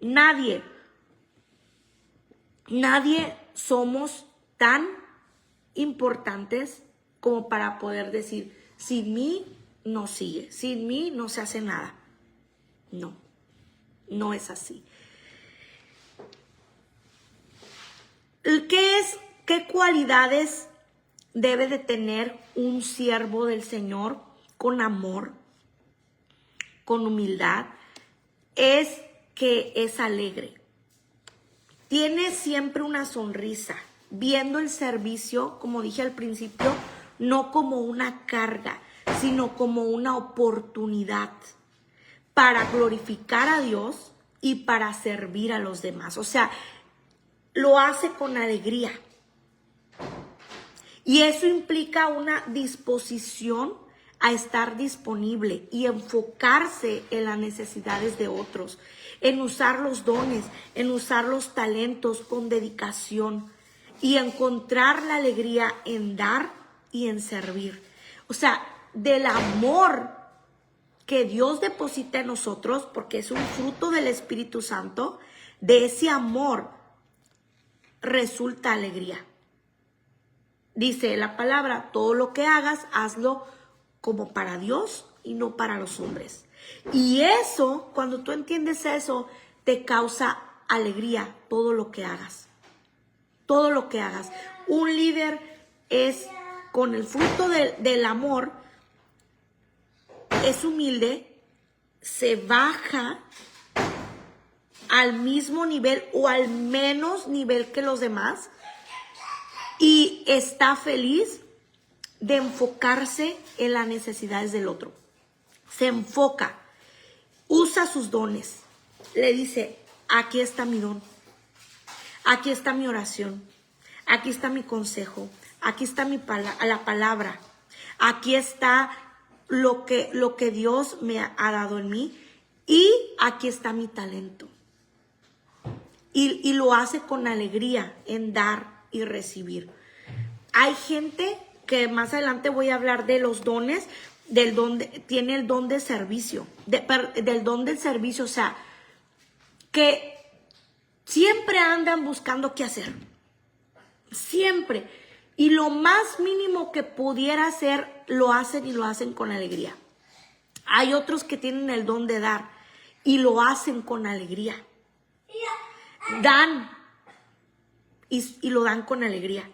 Nadie somos tan importantes como para poder decir, sin mí no sigue, sin mí no se hace nada. No es así. cualidades debe de tener un siervo del Señor con amor, con humildad? Es que es alegre. Tiene siempre una sonrisa, viendo el servicio, como dije al principio, no como una carga, sino como una oportunidad para glorificar a Dios y para servir a los demás. O sea, lo hace con alegría. Y eso implica una disposición a estar disponible y enfocarse en las necesidades de otros, en usar los dones, en usar los talentos con dedicación y encontrar la alegría en dar y en servir. O sea, del amor que Dios deposita en nosotros, porque es un fruto del Espíritu Santo, de ese amor resulta alegría. Dice la palabra, todo lo que hagas, hazlo como para Dios y no para los hombres. Y eso, cuando tú entiendes eso, te causa alegría todo lo que hagas. Todo lo que hagas. Un líder es, con el fruto del amor, es humilde, se baja al mismo nivel o al menos nivel que los demás y está feliz de enfocarse en las necesidades del otro. Se enfoca, usa sus dones, le dice, aquí está mi don, aquí está mi oración, aquí está mi consejo, aquí está la palabra, aquí está lo que Dios me ha dado en mí y aquí está mi talento. Y lo hace con alegría en dar y recibir. Hay gente que más adelante voy a hablar de los dones, tiene el don de servicio, del don del servicio, o sea, que siempre andan buscando qué hacer, siempre, y lo más mínimo que pudiera hacer, lo hacen y lo hacen con alegría. Hay otros que tienen el don de dar y lo hacen con alegría, dan y lo dan con alegría.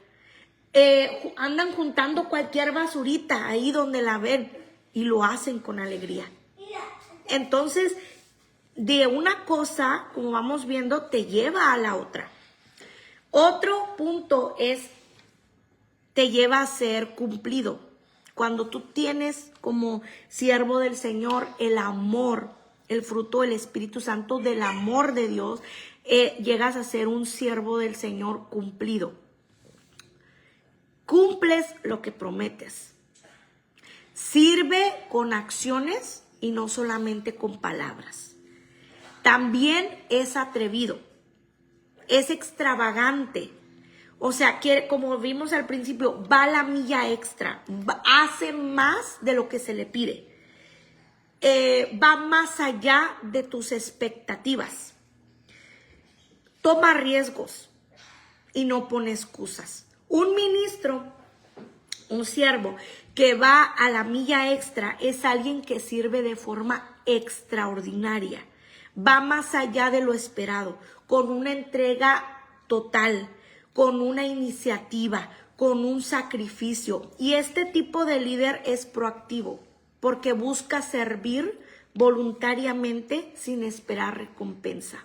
Andan juntando cualquier basurita ahí donde la ven y lo hacen con alegría. Entonces, de una cosa, como vamos viendo, te lleva a la otra. Otro punto es, te lleva a ser cumplido. Cuando tú tienes como siervo del Señor el amor, el fruto del Espíritu Santo, del amor de Dios, llegas a ser un siervo del Señor cumplido. Cumples lo que prometes. Sirve con acciones y no solamente con palabras. También es atrevido, es extravagante. O sea, como vimos al principio, va a la milla extra, hace más de lo que se le pide. Va más allá de tus expectativas. Toma riesgos y no pone excusas. Un ministro, un siervo que va a la milla extra es alguien que sirve de forma extraordinaria. Va más allá de lo esperado, con una entrega total, con una iniciativa, con un sacrificio. Y este tipo de líder es proactivo porque busca servir voluntariamente sin esperar recompensa.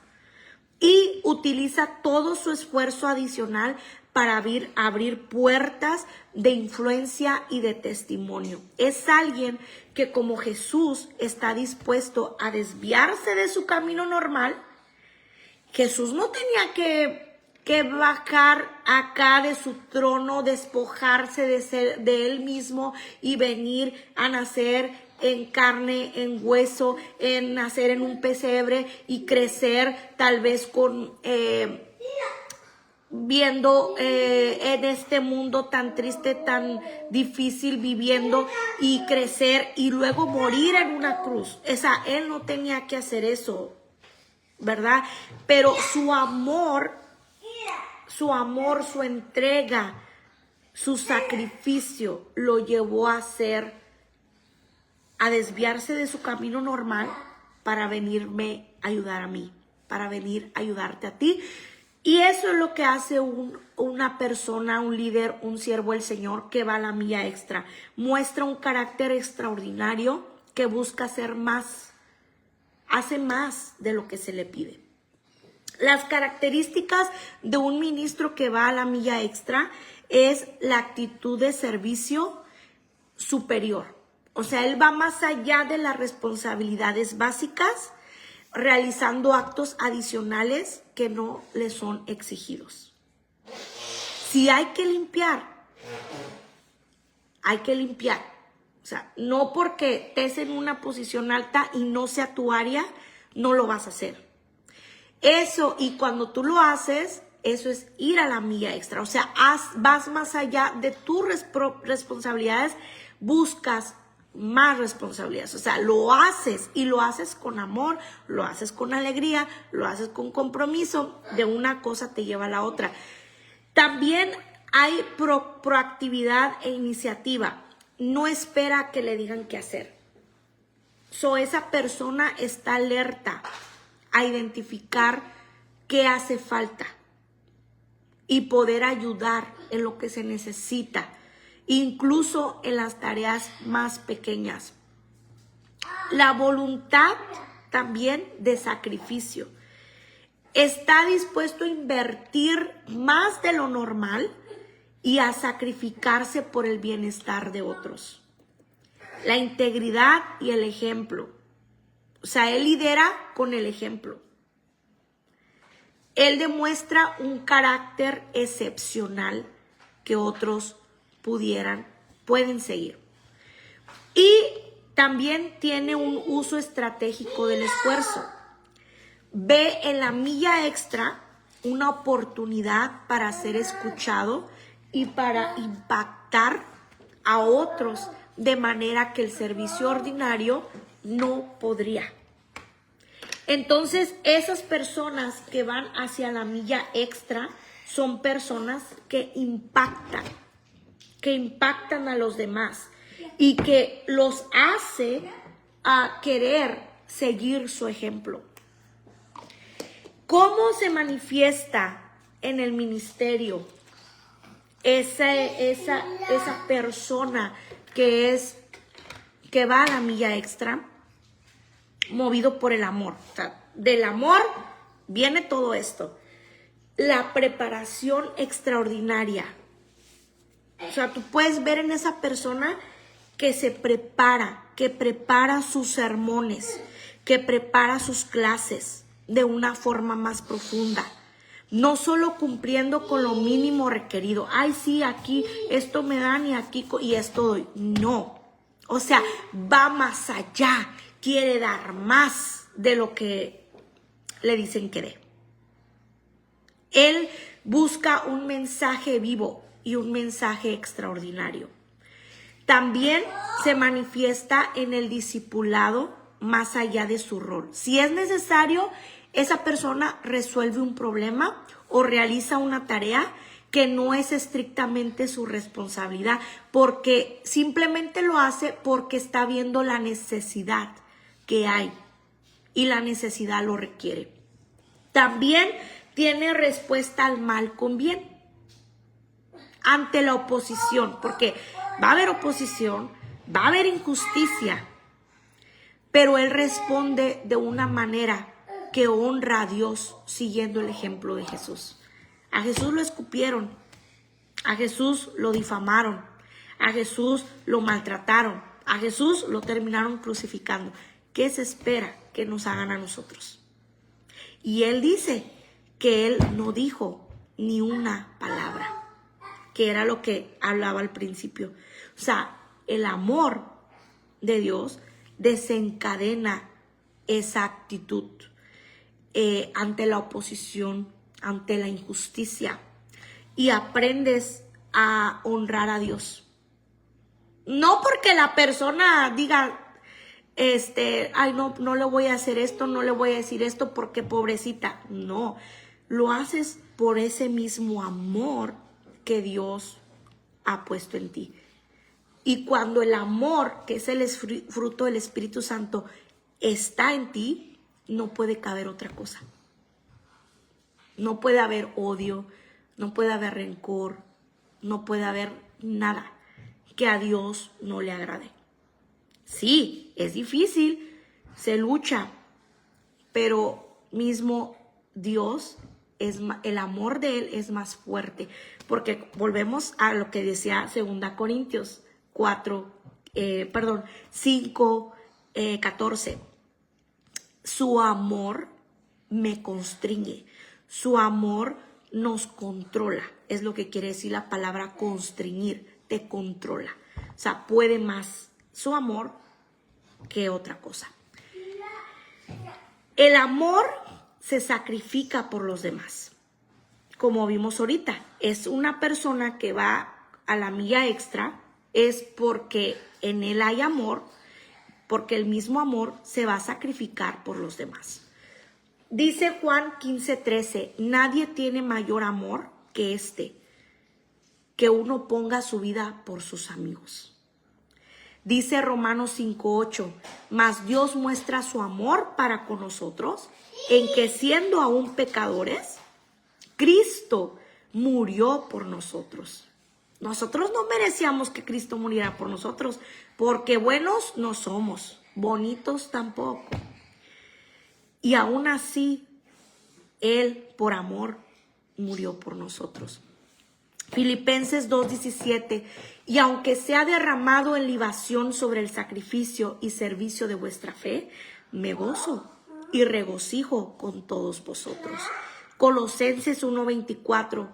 Y utiliza todo su esfuerzo adicional para abrir puertas de influencia y de testimonio. Es alguien que, como Jesús, está dispuesto a desviarse de su camino normal. Jesús no tenía que bajar acá de su trono, despojarse de él mismo y venir a nacer en carne, en hueso, en nacer en un pesebre y crecer tal vez viendo en este mundo tan triste, tan difícil, viviendo y crecer y luego morir en una cruz. Él no tenía que hacer eso, ¿verdad? Pero su amor, su entrega, su sacrificio lo llevó a desviarse de su camino normal para venirme a ayudar a mí, para venir a ayudarte a ti. Y eso es lo que hace una persona, un líder, un siervo del Señor que va a la milla extra. Muestra un carácter extraordinario que busca hacer más, hace más de lo que se le pide. Las características de un ministro que va a la milla extra es la actitud de servicio superior. O sea, él va más allá de las responsabilidades básicas, realizando actos adicionales que no le son exigidos. Si hay que limpiar, hay que limpiar. O sea, no porque estés en una posición alta y no sea tu área, no lo vas a hacer. Eso, y cuando tú lo haces, eso es ir a la milla extra. O sea, vas más allá de tus responsabilidades, buscas más responsabilidades. O sea, lo haces y lo haces con amor, lo haces con alegría, lo haces con compromiso. De una cosa te lleva a la otra. También hay proactividad e iniciativa. No espera que le digan qué hacer. Esa persona está alerta a identificar qué hace falta y poder ayudar en lo que se necesita, incluso en las tareas más pequeñas. La voluntad también de sacrificio. Está dispuesto a invertir más de lo normal y a sacrificarse por el bienestar de otros. La integridad y el ejemplo. O sea, él lidera con el ejemplo. Él demuestra un carácter excepcional que otros pueden seguir. Y también tiene un uso estratégico del esfuerzo. Ve en la milla extra una oportunidad para ser escuchado y para impactar a otros de manera que el servicio ordinario no podría. Entonces, esas personas que van hacia la milla extra son personas que impactan a los demás y que los hace a querer seguir su ejemplo. ¿Cómo se manifiesta en el ministerio esa persona que va a la milla extra? Movido por el amor. O sea, del amor viene todo esto. La preparación extraordinaria. O sea, tú puedes ver en esa persona que se prepara, que prepara sus sermones, que prepara sus clases de una forma más profunda. No solo cumpliendo con lo mínimo requerido. Ay, sí, aquí esto me dan y aquí y esto doy. No. O sea, va más allá. Quiere dar más de lo que le dicen que dé. Él busca un mensaje vivo y un mensaje extraordinario. También se manifiesta en el discipulado más allá de su rol. Si es necesario, esa persona resuelve un problema o realiza una tarea que no es estrictamente su responsabilidad, porque simplemente lo hace porque está viendo la necesidad que hay y la necesidad lo requiere. También tiene respuesta al mal con bien ante la oposición, porque va a haber oposición, va a haber injusticia, pero él responde de una manera que honra a Dios siguiendo el ejemplo de Jesús. A Jesús lo escupieron, a Jesús lo difamaron, a Jesús lo maltrataron, a Jesús lo terminaron crucificando. ¿Qué se espera que nos hagan a nosotros? Y él dice que él no dijo ni una palabra, que era lo que hablaba al principio. O sea, el amor de Dios desencadena esa actitud ante la oposición, ante la injusticia, y aprendes a honrar a Dios. No porque la persona diga, ay, no le voy a hacer esto, no le voy a decir esto porque pobrecita. No, lo haces por ese mismo amor que Dios ha puesto en ti. Y cuando el amor, que es el fruto del Espíritu Santo, está en ti, no puede caber otra cosa. No puede haber odio, no puede haber rencor, no puede haber nada que a Dios no le agrade. Sí, es difícil, se lucha, pero mismo Dios, el amor de Él es más fuerte, porque volvemos a lo que decía 2 Corintios 5, 14. Su amor me constriñe, su amor nos controla, es lo que quiere decir la palabra constriñir, te controla. O sea, puede más su amor que otra cosa. El amor se sacrifica por los demás. Como vimos ahorita, es una persona que va a la milla extra, es porque en él hay amor, porque el mismo amor se va a sacrificar por los demás. Dice Juan 15:13, nadie tiene mayor amor que que uno ponga su vida por sus amigos. Dice Romanos 5:8, mas Dios muestra su amor para con nosotros, en que siendo aún pecadores, Cristo murió por nosotros. Nosotros no merecíamos que Cristo muriera por nosotros, porque buenos no somos, bonitos tampoco. Y aún así, Él por amor murió por nosotros. Filipenses 2:17, y aunque sea derramado en libación sobre el sacrificio y servicio de vuestra fe, me gozo y regocijo con todos vosotros. Colosenses 1:24,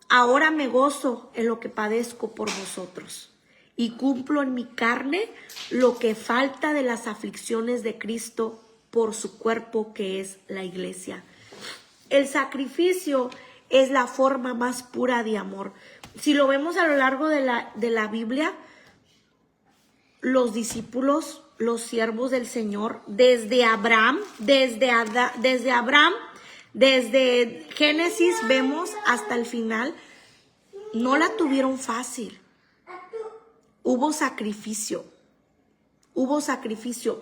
ahora me gozo en lo que padezco por vosotros y cumplo en mi carne lo que falta de las aflicciones de Cristo por su cuerpo que es la iglesia. El sacrificio es la forma más pura de amor. Si lo vemos a lo largo de la Biblia, los discípulos, los siervos del Señor, desde Abraham, desde Génesis vemos hasta el final, no la tuvieron fácil. Hubo sacrificio,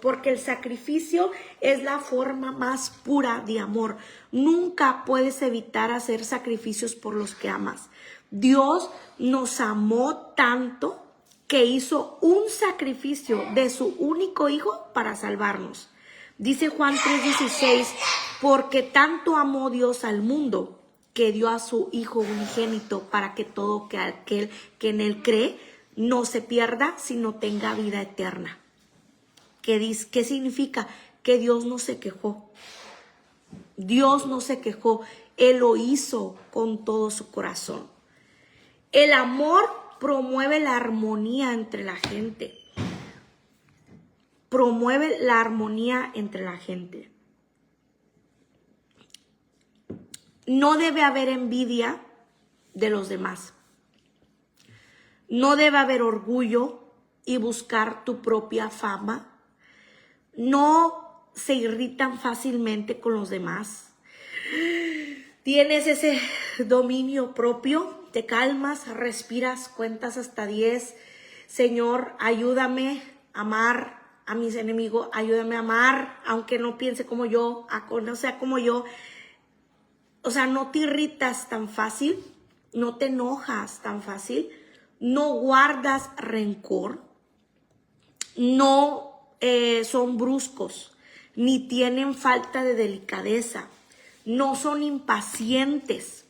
porque el sacrificio es la forma más pura de amor. Nunca puedes evitar hacer sacrificios por los que amas. Dios nos amó tanto que hizo un sacrificio de su único hijo para salvarnos. Dice Juan 3:16, porque tanto amó Dios al mundo que dio a su Hijo unigénito para que todo aquel que en él cree no se pierda, sino tenga vida eterna. ¿Qué significa? Que Dios no se quejó. Dios no se quejó. Él lo hizo con todo su corazón. El amor promueve la armonía entre la gente. Promueve la armonía entre la gente. No debe haber envidia de los demás. No debe haber orgullo y buscar tu propia fama. No se irritan fácilmente con los demás. Tienes ese dominio propio, te calmas, respiras, cuentas hasta 10. Señor, ayúdame a amar a mis enemigos, ayúdame a amar, aunque no piense como yo, no sea como yo. O sea, no te irritas tan fácil, no te enojas tan fácil, no guardas rencor, no son bruscos, ni tienen falta de delicadeza, no son impacientes,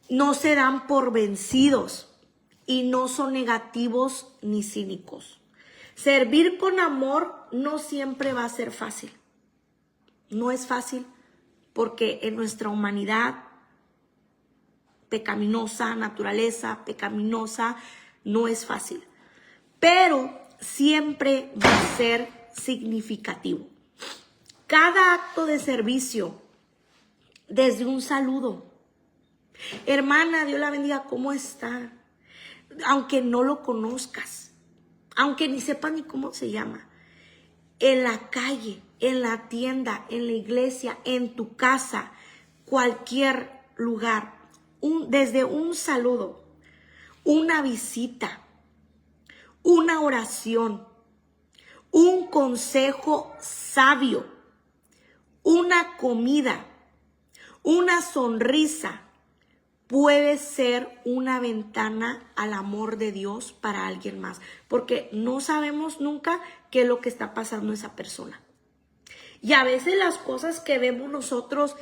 no se dan por vencidos y no son negativos ni cínicos. Servir con amor no siempre va a ser fácil. No es fácil porque en nuestra humanidad pecaminosa, naturaleza pecaminosa, no es fácil. Pero siempre va a ser significativo. Cada acto de servicio, desde un saludo. Hermana, Dios la bendiga, ¿cómo está? Aunque no lo conozcas, aunque ni sepas ni cómo se llama. En la calle, en la tienda, en la iglesia, en tu casa, cualquier lugar, desde un saludo, una visita, una oración, un consejo sabio, una comida, Una sonrisa puede ser una ventana al amor de Dios para alguien más, porque no sabemos nunca qué es lo que está pasando esa persona. Y a veces las cosas que vemos nosotros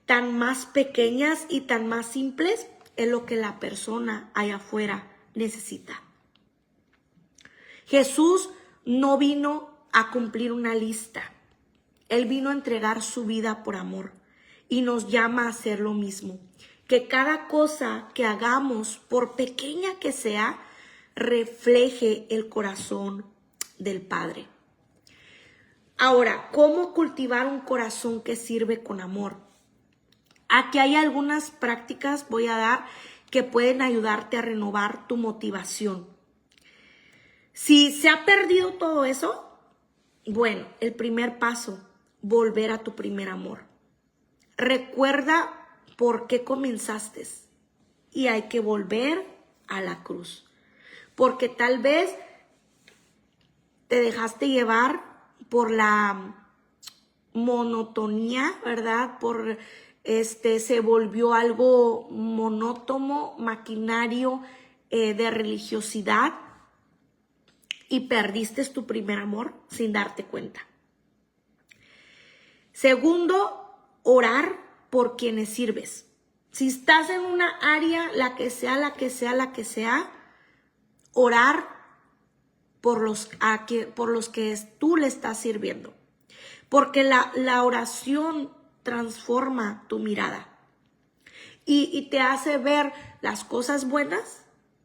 tan más pequeñas y tan más simples es lo que la persona allá afuera necesita. Jesús no vino a cumplir una lista. Él vino a entregar su vida por amor y nos llama a hacer lo mismo. Que cada cosa que hagamos, por pequeña que sea, refleje el corazón del Padre. Ahora, ¿cómo cultivar un corazón que sirve con amor? Aquí hay algunas prácticas, voy a dar, que pueden ayudarte a renovar tu motivación. Si se ha perdido todo eso, bueno, el primer paso, volver a tu primer amor. Recuerda por qué comenzaste y hay que volver a la cruz. Porque tal vez te dejaste llevar por la monotonía, ¿verdad? Se volvió algo monótono, maquinario de religiosidad y perdiste tu primer amor sin darte cuenta. Segundo, orar por quienes sirves. Si estás en una área, la que sea, orar por los que tú le estás sirviendo. Porque la oración transforma tu mirada y te hace ver las cosas buenas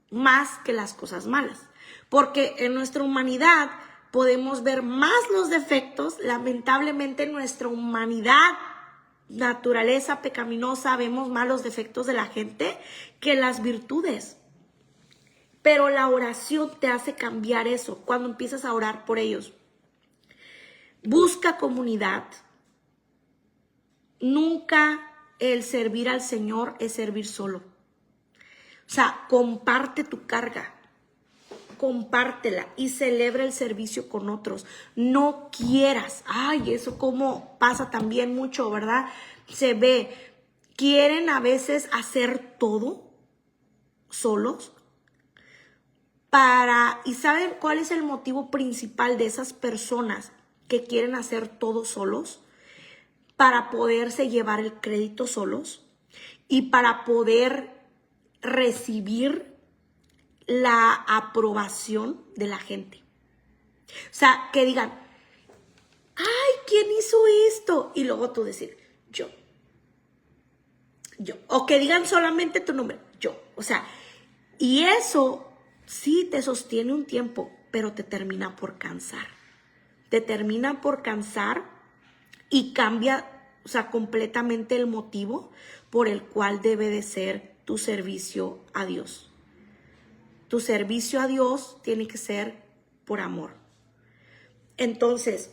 más que las cosas malas. Porque en nuestra humanidad podemos ver más los defectos. Lamentablemente en nuestra humanidad, naturaleza pecaminosa, vemos más los defectos de la gente que las virtudes. Pero la oración te hace cambiar eso cuando empiezas a orar por ellos. Busca comunidad. Nunca el servir al Señor es servir solo. O sea, comparte tu carga. Compártela y celebra el servicio con otros. No quieras. Ay, eso como pasa también mucho, ¿verdad? Se ve. Quieren a veces hacer todo solos. ¿Y saben cuál es el motivo principal de esas personas que quieren hacer todo solos? Para poderse llevar el crédito solos y para poder recibir la aprobación de la gente. O sea, que digan, ay, ¿quién hizo esto? Y luego tú decir, yo. O que digan solamente tu nombre, yo. O sea, y eso sí te sostiene un tiempo, pero te termina por cansar. Te termina por cansar y cambia, o sea, completamente el motivo por el cual debe de ser tu servicio a Dios. Tu servicio a Dios tiene que ser por amor. Entonces,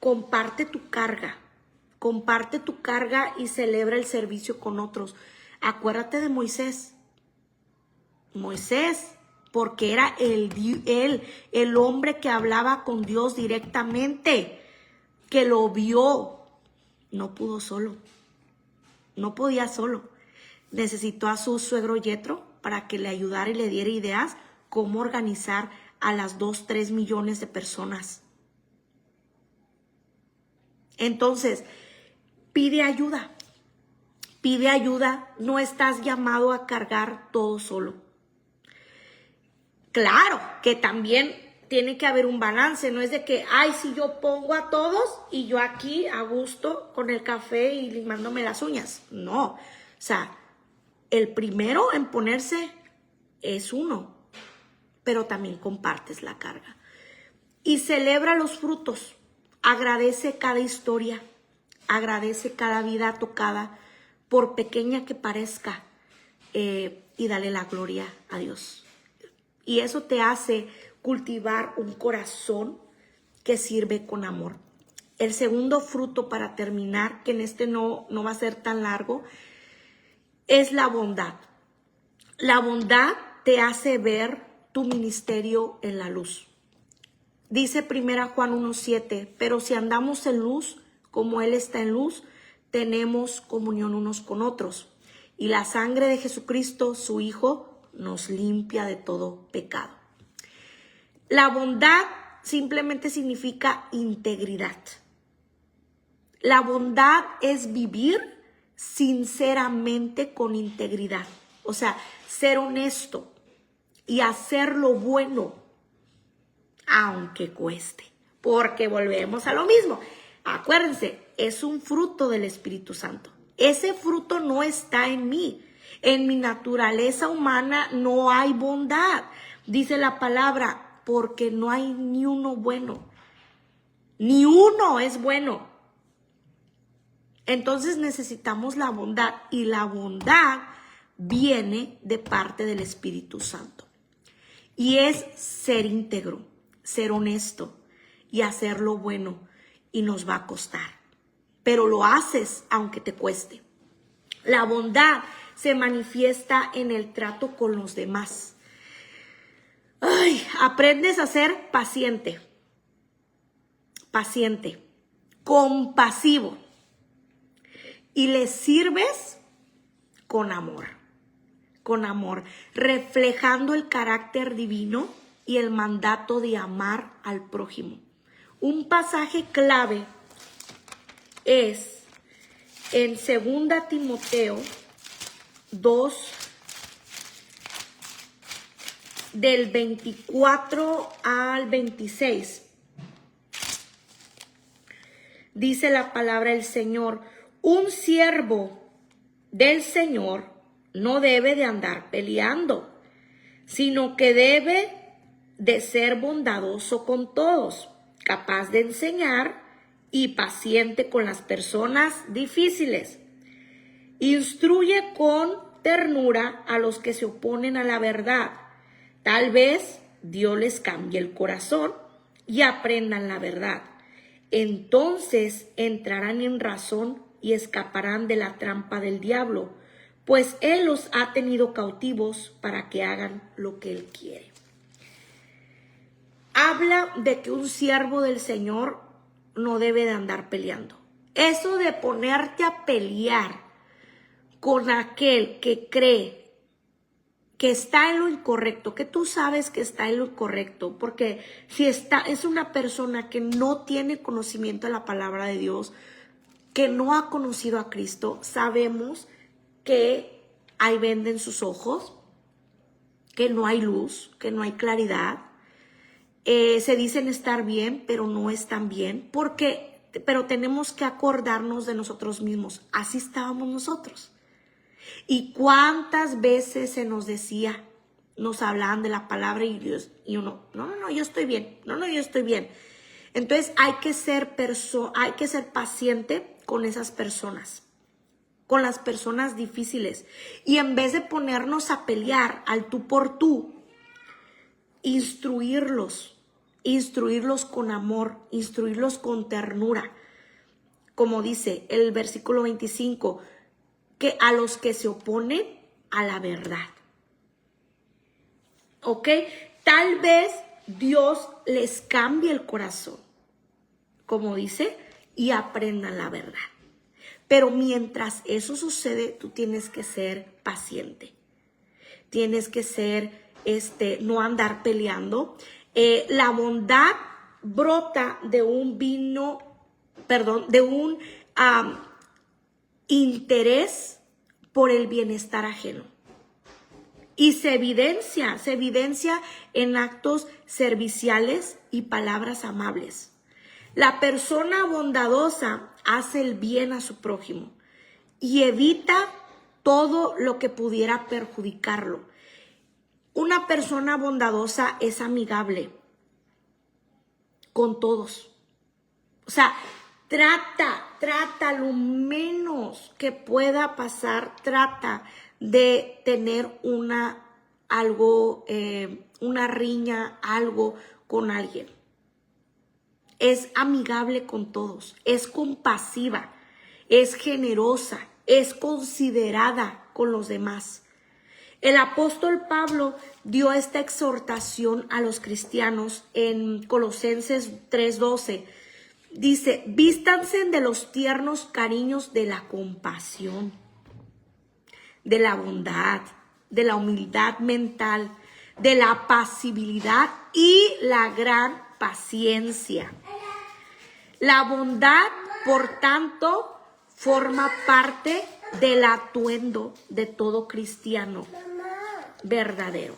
comparte tu carga y celebra el servicio con otros. Acuérdate de Moisés. Moisés, porque era el hombre que hablaba con Dios directamente, que lo vio. No pudo solo. No podía solo. Necesitó a su suegro Yetro para que le ayudara y le diera ideas cómo organizar a las 2-3 millones de personas. Entonces, pide ayuda. Pide ayuda. No estás llamado a cargar todo solo. Claro que también tiene que haber un balance. No es de que, ay, si yo pongo a todos y yo aquí a gusto con el café y limándome las uñas. No. O sea, el primero en ponerse es uno, pero también compartes la carga. Y celebra los frutos. Agradece cada historia. Agradece cada vida tocada, por pequeña que parezca, y dale la gloria a Dios. Y eso te hace cultivar un corazón que sirve con amor. El segundo fruto, para terminar, que en este no va a ser tan largo, es la bondad. La bondad te hace ver tu ministerio en la luz. Dice 1 Juan 1:7, pero si andamos en luz, como Él está en luz, tenemos comunión unos con otros. Y la sangre de Jesucristo, su Hijo, nos limpia de todo pecado. La bondad simplemente significa integridad. La bondad es vivir sinceramente con integridad. O sea, ser honesto y hacer lo bueno, aunque cueste. Porque volvemos a lo mismo. Acuérdense, es un fruto del Espíritu Santo. Ese fruto no está en mí. En mi naturaleza humana no hay bondad. Dice la palabra, porque no hay ni uno bueno. Ni uno es bueno. Entonces necesitamos la bondad, y la bondad viene de parte del Espíritu Santo. Y es ser íntegro, ser honesto y hacer lo bueno, y nos va a costar. Pero lo haces aunque te cueste. La bondad se manifiesta en el trato con los demás. Aprendes a ser paciente, compasivo, y le sirves con amor, reflejando el carácter divino y el mandato de amar al prójimo. Un pasaje clave es en 2 Timoteo 2, del 24 al 26. Dice la palabra del Señor: un siervo del Señor no debe de andar peleando, sino que debe de ser bondadoso con todos, capaz de enseñar y paciente con las personas difíciles. Instruye con ternura a los que se oponen a la verdad. Tal vez Dios les cambie el corazón y aprendan la verdad. Entonces entrarán en razón y escaparán de la trampa del diablo, pues Él los ha tenido cautivos para que hagan lo que Él quiere. Habla de que un siervo del Señor no debe de andar peleando. Eso de ponerte a pelear con aquel que cree que está en lo incorrecto, que tú sabes que está en lo incorrecto, porque si es una persona que no tiene conocimiento de la palabra de Dios, que no ha conocido a Cristo, sabemos que hay venda en sus ojos, que no hay luz, que no hay claridad. Se dicen estar bien, pero no están bien, pero tenemos que acordarnos de nosotros mismos. Así estábamos nosotros. Y cuántas veces se nos decía, nos hablaban de la palabra y uno, no, yo estoy bien, yo estoy bien. Entonces hay que ser paciente con esas personas, con las personas difíciles. Y en vez de ponernos a pelear al tú por tú, instruirlos con amor, instruirlos con ternura. Como dice el versículo 25, que a los que se oponen a la verdad. ¿Ok? Tal vez Dios les cambie el corazón, como dice, y aprendan la verdad. Pero mientras eso sucede, tú tienes que ser paciente. Tienes que ser, no andar peleando. La bondad brota de un interés por el bienestar ajeno. Y se evidencia en actos serviciales y palabras amables. La persona bondadosa hace el bien a su prójimo y evita todo lo que pudiera perjudicarlo. Una persona bondadosa es amigable con todos. O sea, trata lo menos que pueda pasar, trata de tener una riña, algo con alguien. Es amigable con todos, es compasiva, es generosa, es considerada con los demás. El apóstol Pablo dio esta exhortación a los cristianos en Colosenses 3:12. Dice, vístanse de los tiernos cariños de la compasión, de la bondad, de la humildad mental, de la apacibilidad y la gran paciencia. La bondad, por tanto, forma parte del atuendo de todo cristiano verdadero.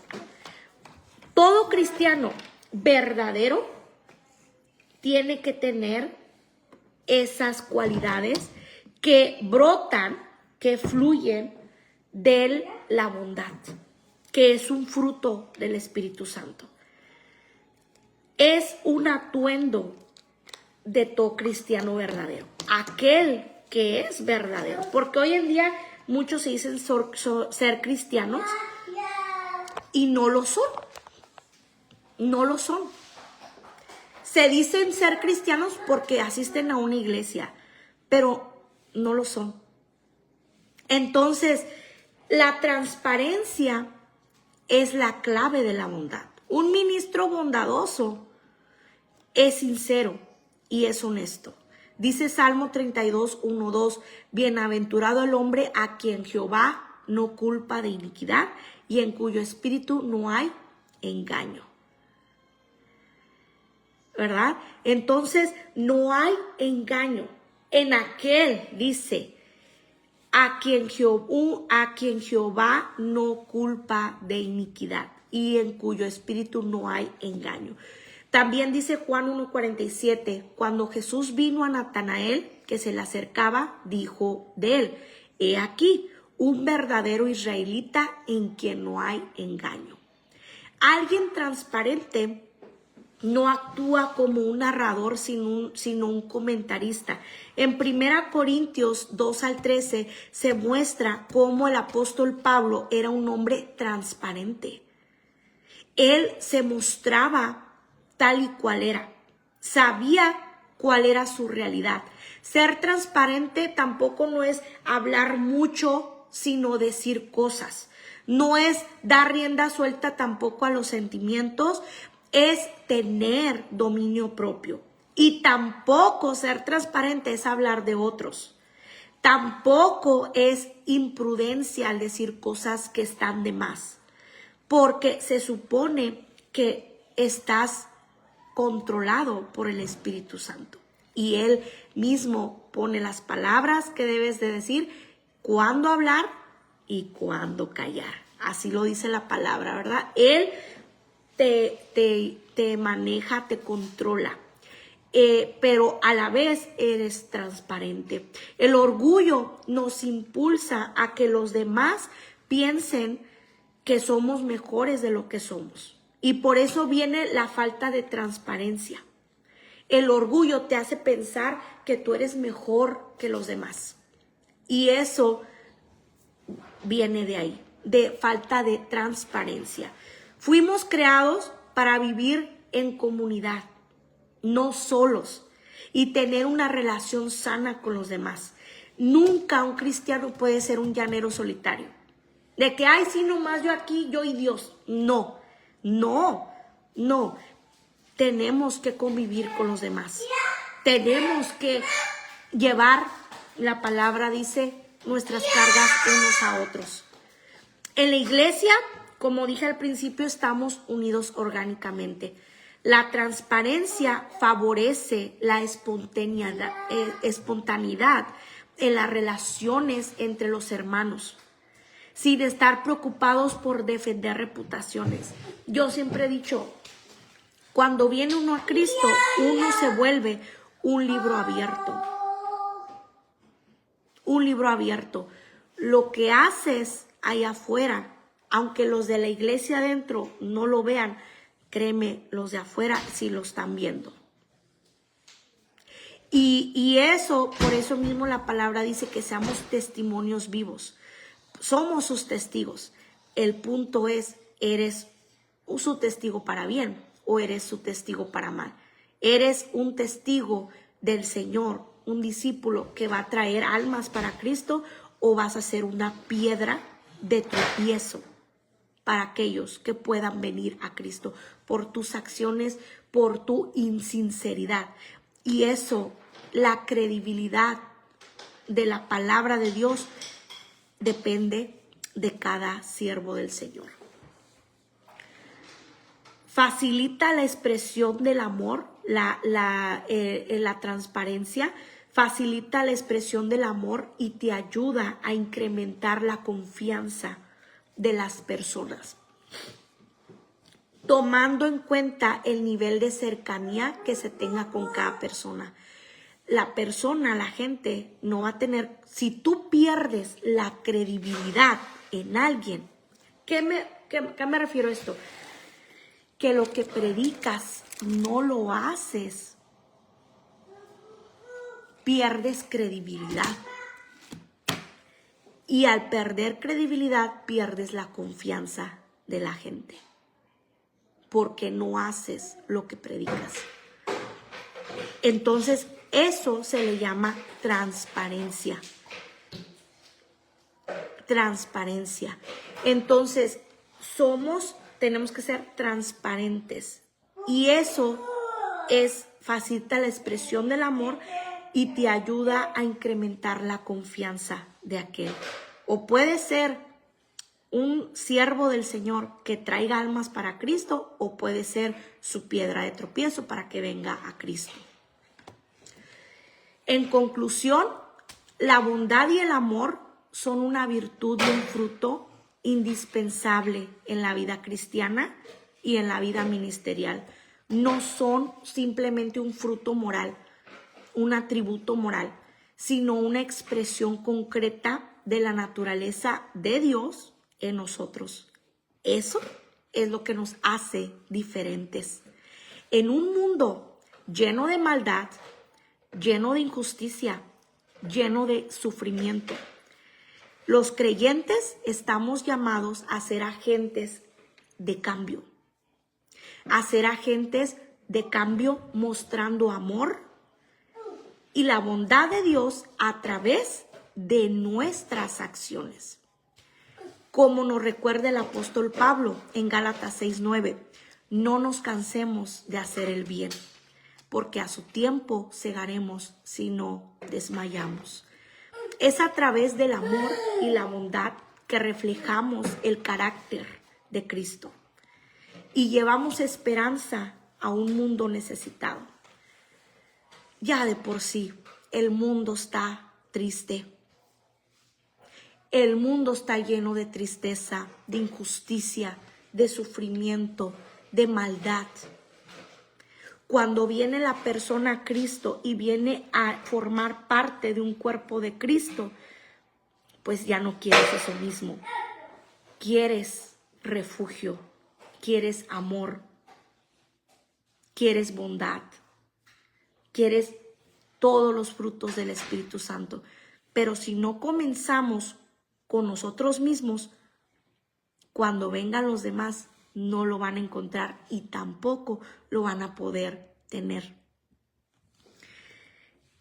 Todo cristiano verdadero tiene que tener esas cualidades que brotan, que fluyen de la bondad, que es un fruto del Espíritu Santo. Es un atuendo de todo cristiano verdadero, aquel que es verdadero, porque hoy en día muchos se dicen ser cristianos y no lo son, no lo son. Se dicen ser cristianos porque asisten a una iglesia, pero no lo son. Entonces, la transparencia es la clave de la bondad. Un ministro bondadoso es sincero y es honesto. Dice Salmo 32, 1, 2, bienaventurado el hombre a quien Jehová no culpa de iniquidad y en cuyo espíritu no hay engaño. ¿Verdad? Entonces, no hay engaño en aquel, dice, a quien Jehová no culpa de iniquidad y en cuyo espíritu no hay engaño. También dice Juan 1:47, cuando Jesús vino a Natanael, que se le acercaba, dijo de él, he aquí, un verdadero israelita en quien no hay engaño. Alguien transparente no actúa como un narrador, sino un comentarista. En 1 Corintios 2 al 13 se muestra cómo el apóstol Pablo era un hombre transparente. Él se mostraba tal y cual era. Sabía cuál era su realidad. Ser transparente tampoco no es hablar mucho, sino decir cosas. No es dar rienda suelta tampoco a los sentimientos, es tener dominio propio. Y tampoco ser transparente es hablar de otros. Tampoco es imprudencia al decir cosas que están de más. Porque se supone que estás controlado por el Espíritu Santo. Y Él mismo pone las palabras que debes de decir, cuándo hablar y cuándo callar. Así lo dice la palabra, ¿verdad? Él te maneja, te controla, pero a la vez eres transparente. El orgullo nos impulsa a que los demás piensen que somos mejores de lo que somos. Y por eso viene la falta de transparencia. El orgullo te hace pensar que tú eres mejor que los demás. Y eso viene de ahí, de falta de transparencia. Fuimos creados para vivir en comunidad, no solos, y tener una relación sana con los demás. Nunca un cristiano puede ser un llanero solitario. De que, ay, sí, nomás yo aquí, yo y Dios. No, no, no. Tenemos que convivir con los demás. Tenemos que llevar, la palabra dice, nuestras cargas unos a otros. En la iglesia, como dije al principio, estamos unidos orgánicamente. La transparencia favorece la espontaneidad en las relaciones entre los hermanos, sin estar preocupados por defender reputaciones. Yo siempre he dicho, cuando viene uno a Cristo, uno se vuelve un libro abierto. Un libro abierto. Lo que haces allá afuera, aunque los de la iglesia adentro no lo vean, créeme, los de afuera sí lo están viendo. Y eso, por eso mismo la palabra dice que seamos testimonios vivos. Somos sus testigos. El punto es, ¿eres su testigo para bien o eres su testigo para mal? ¿Eres un testigo del Señor, un discípulo que va a traer almas para Cristo, o vas a ser una piedra de tropiezo para aquellos que puedan venir a Cristo por tus acciones, por tu insinceridad? Y eso, la credibilidad de la palabra de Dios depende de cada siervo del Señor. Facilita la expresión del amor, la transparencia, facilita la expresión del amor y te ayuda a incrementar la confianza de las personas, tomando en cuenta el nivel de cercanía que se tenga con cada persona. La persona, la gente, no va a tener, si tú pierdes la credibilidad en alguien, ¿qué me refiero a esto? Que lo que predicas no lo haces, pierdes credibilidad. Y al perder credibilidad, pierdes la confianza de la gente, porque no haces lo que predicas. Entonces, eso se le llama transparencia. Transparencia. Entonces, tenemos que ser transparentes. Y eso facilita la expresión del amor y te ayuda a incrementar la confianza de aquel. O puede ser un siervo del Señor que traiga almas para Cristo, o puede ser su piedra de tropiezo para que venga a Cristo. En conclusión, la bondad y el amor son una virtud y un fruto indispensable en la vida cristiana y en la vida ministerial. No son simplemente un fruto moral, un atributo moral, sino una expresión concreta de la naturaleza de Dios en nosotros. Eso es lo que nos hace diferentes. En un mundo lleno de maldad, lleno de injusticia, lleno de sufrimiento, los creyentes estamos llamados a ser agentes de cambio, a ser agentes de cambio mostrando amor y la bondad de Dios a través de nuestras acciones. Como nos recuerda el apóstol Pablo en Gálatas 6:9, no nos cansemos de hacer el bien, porque a su tiempo segaremos si no desmayamos. Es a través del amor y la bondad que reflejamos el carácter de Cristo y llevamos esperanza a un mundo necesitado. Ya de por sí, el mundo está triste. El mundo está lleno de tristeza, de injusticia, de sufrimiento, de maldad. Cuando viene la persona a Cristo y viene a formar parte de un cuerpo de Cristo, pues ya no quieres eso mismo. Quieres refugio, quieres amor, quieres bondad, quieres todos los frutos del Espíritu Santo. Pero si no comenzamos con nosotros mismos, cuando vengan los demás, no lo van a encontrar y tampoco lo van a poder tener.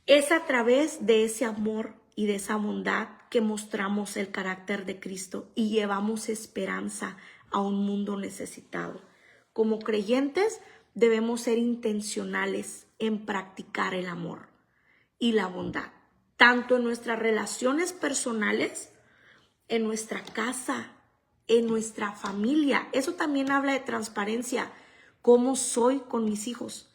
Es a través de ese amor y de esa bondad que mostramos el carácter de Cristo y llevamos esperanza a un mundo necesitado. Como creyentes debemos ser intencionales en practicar el amor y la bondad, tanto en nuestras relaciones personales, en nuestra casa, en nuestra familia. Eso también habla de transparencia. ¿Cómo soy con mis hijos?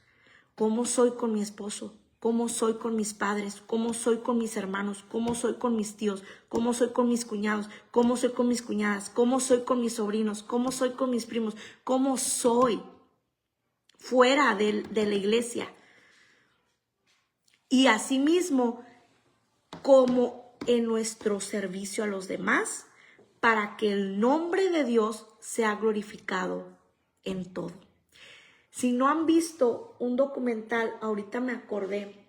¿Cómo soy con mi esposo? ¿Cómo soy con mis padres? ¿Cómo soy con mis hermanos? ¿Cómo soy con mis tíos? ¿Cómo soy con mis cuñados? ¿Cómo soy con mis cuñadas? ¿Cómo soy con mis sobrinos? ¿Cómo soy con mis primos? ¿Cómo soy fuera de la iglesia? Y asimismo, como en nuestro servicio a los demás, para que el nombre de Dios sea glorificado en todo. Si no han visto un documental, ahorita me acordé,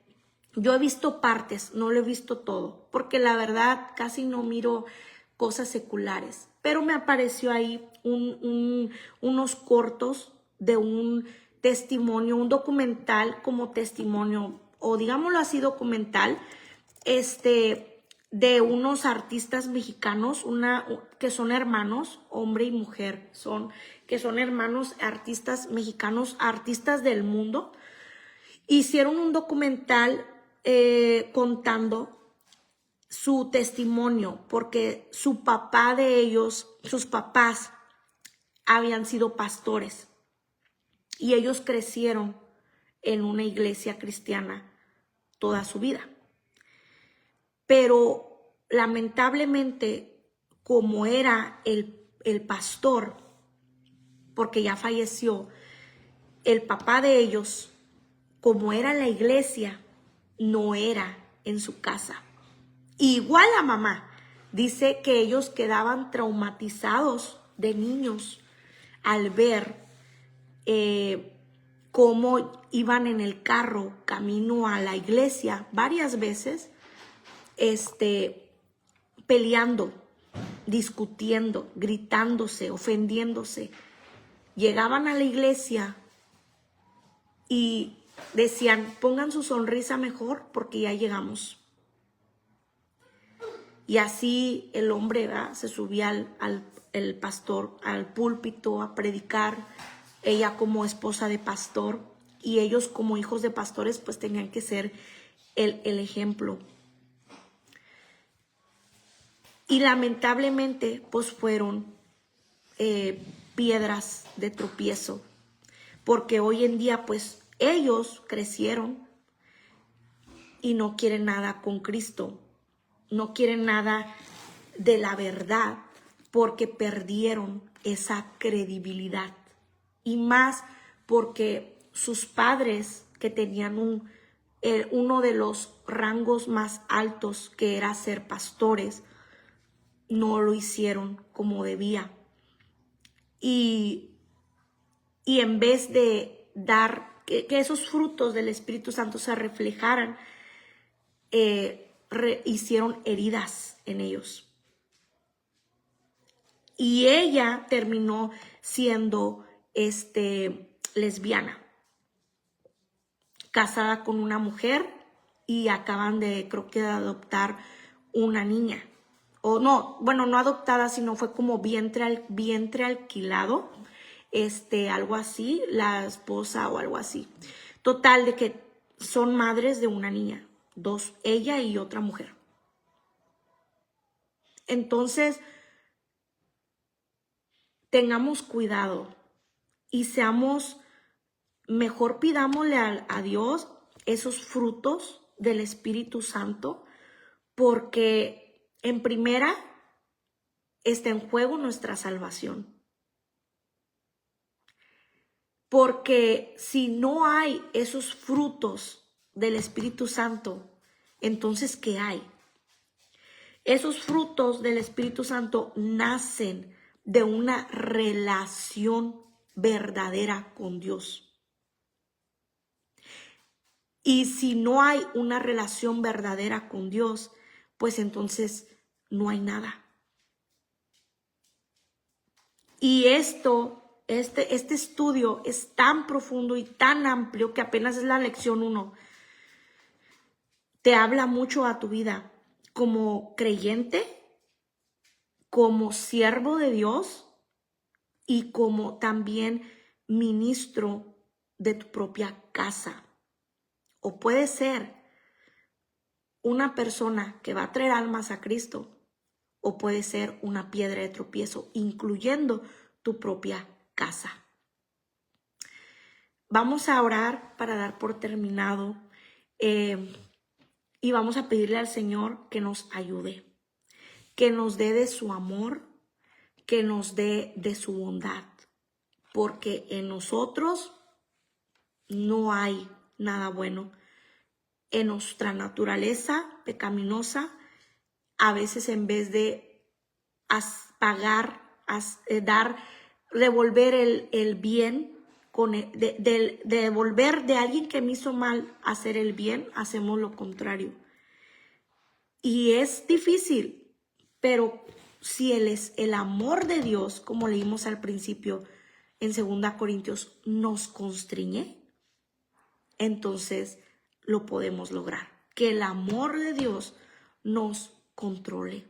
yo he visto partes, no lo he visto todo, porque la verdad casi no miro cosas seculares, pero me apareció ahí unos cortos de un testimonio, un documental como testimonio, o digámoslo así, documental, de unos artistas mexicanos, que son hermanos, hombre y mujer, que son hermanos artistas mexicanos, artistas del mundo, Hicieron un documental contando su testimonio, porque su papá de ellos, sus papás, habían sido pastores y ellos crecieron en una iglesia cristiana toda su vida. Pero lamentablemente, como era el pastor, porque ya falleció, el papá de ellos, como era la iglesia, no era en su casa. Igual la mamá dice que ellos quedaban traumatizados de niños al ver cómo iban en el carro camino a la iglesia varias veces, peleando, discutiendo, gritándose, ofendiéndose. Llegaban a la iglesia y decían, pongan su sonrisa mejor porque ya llegamos. Y así el hombre, ¿verdad?, se subía el pastor al púlpito a predicar, ella como esposa de pastor, y ellos como hijos de pastores pues tenían que ser el ejemplo. Y lamentablemente pues fueron piedras de tropiezo, porque hoy en día pues ellos crecieron y no quieren nada con Cristo, no quieren nada de la verdad, porque perdieron esa credibilidad. Y más porque sus padres, que tenían uno de los rangos más altos, que era ser pastores, no lo hicieron como debía. Y en vez de dar que esos frutos del Espíritu Santo se reflejaran, hicieron heridas en ellos. Y ella terminó siendo lesbiana, casada con una mujer, y acaban de, creo que de adoptar una niña. O no, bueno, no adoptada, sino fue como vientre alquilado, algo así, la esposa o algo así. Total, de que son madres de una niña, dos, ella y otra mujer. Entonces, tengamos cuidado y seamos, mejor pidámosle a Dios esos frutos del Espíritu Santo, porque en primera está en juego nuestra salvación. Porque si no hay esos frutos del Espíritu Santo, entonces ¿qué hay? Esos frutos del Espíritu Santo nacen de una relación verdadera con Dios. Y si no hay una relación verdadera con Dios, pues entonces no hay nada. Y este estudio es tan profundo y tan amplio que apenas es la lección 1. Te habla mucho a tu vida como creyente, como siervo de Dios y como también ministro de tu propia casa. O puede ser una persona que va a traer almas a Cristo, o puede ser una piedra de tropiezo, incluyendo tu propia casa. Vamos a orar para dar por terminado y vamos a pedirle al Señor que nos ayude, que nos dé de su amor, que nos dé de su bondad, porque en nosotros no hay nada bueno. En nuestra naturaleza pecaminosa, a veces en vez de pagar, devolver el bien, devolver de alguien que me hizo mal, hacer el bien, hacemos lo contrario. Y es difícil, pero si el amor de Dios, como leímos al principio en 2 Corintios, nos constriñe, entonces lo podemos lograr. Que el amor de Dios nos controle.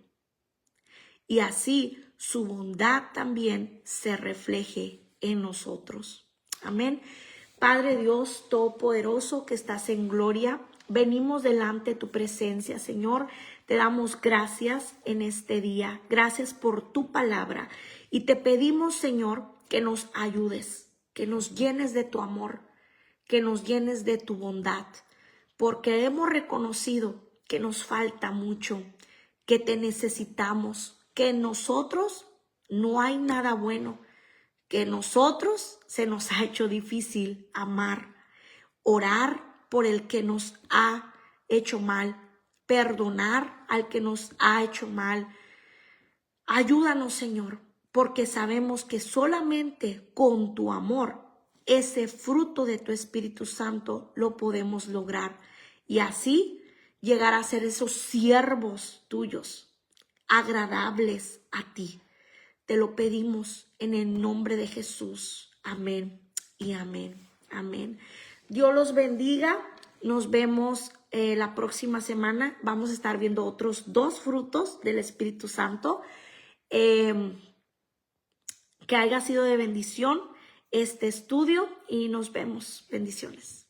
Y así su bondad también se refleje en nosotros. Amén. Padre Dios Todopoderoso que estás en gloria, venimos delante de tu presencia, Señor. Te damos gracias en este día. Gracias por tu palabra. Y te pedimos, Señor, que nos ayudes, que nos llenes de tu amor, que nos llenes de tu bondad, porque hemos reconocido que nos falta mucho, que te necesitamos, que en nosotros no hay nada bueno, que en nosotros se nos ha hecho difícil amar, orar por el que nos ha hecho mal, perdonar al que nos ha hecho mal. Ayúdanos, Señor, porque sabemos que solamente con tu amor, ese fruto de tu Espíritu Santo, lo podemos lograr. Y así llegar a ser esos siervos tuyos, agradables a ti. Te lo pedimos en el nombre de Jesús. Amén y amén. Amén. Dios los bendiga. Nos vemos la próxima semana. Vamos a estar viendo otros 2 frutos del Espíritu Santo. Que haya sido de bendición este estudio y nos vemos. Bendiciones.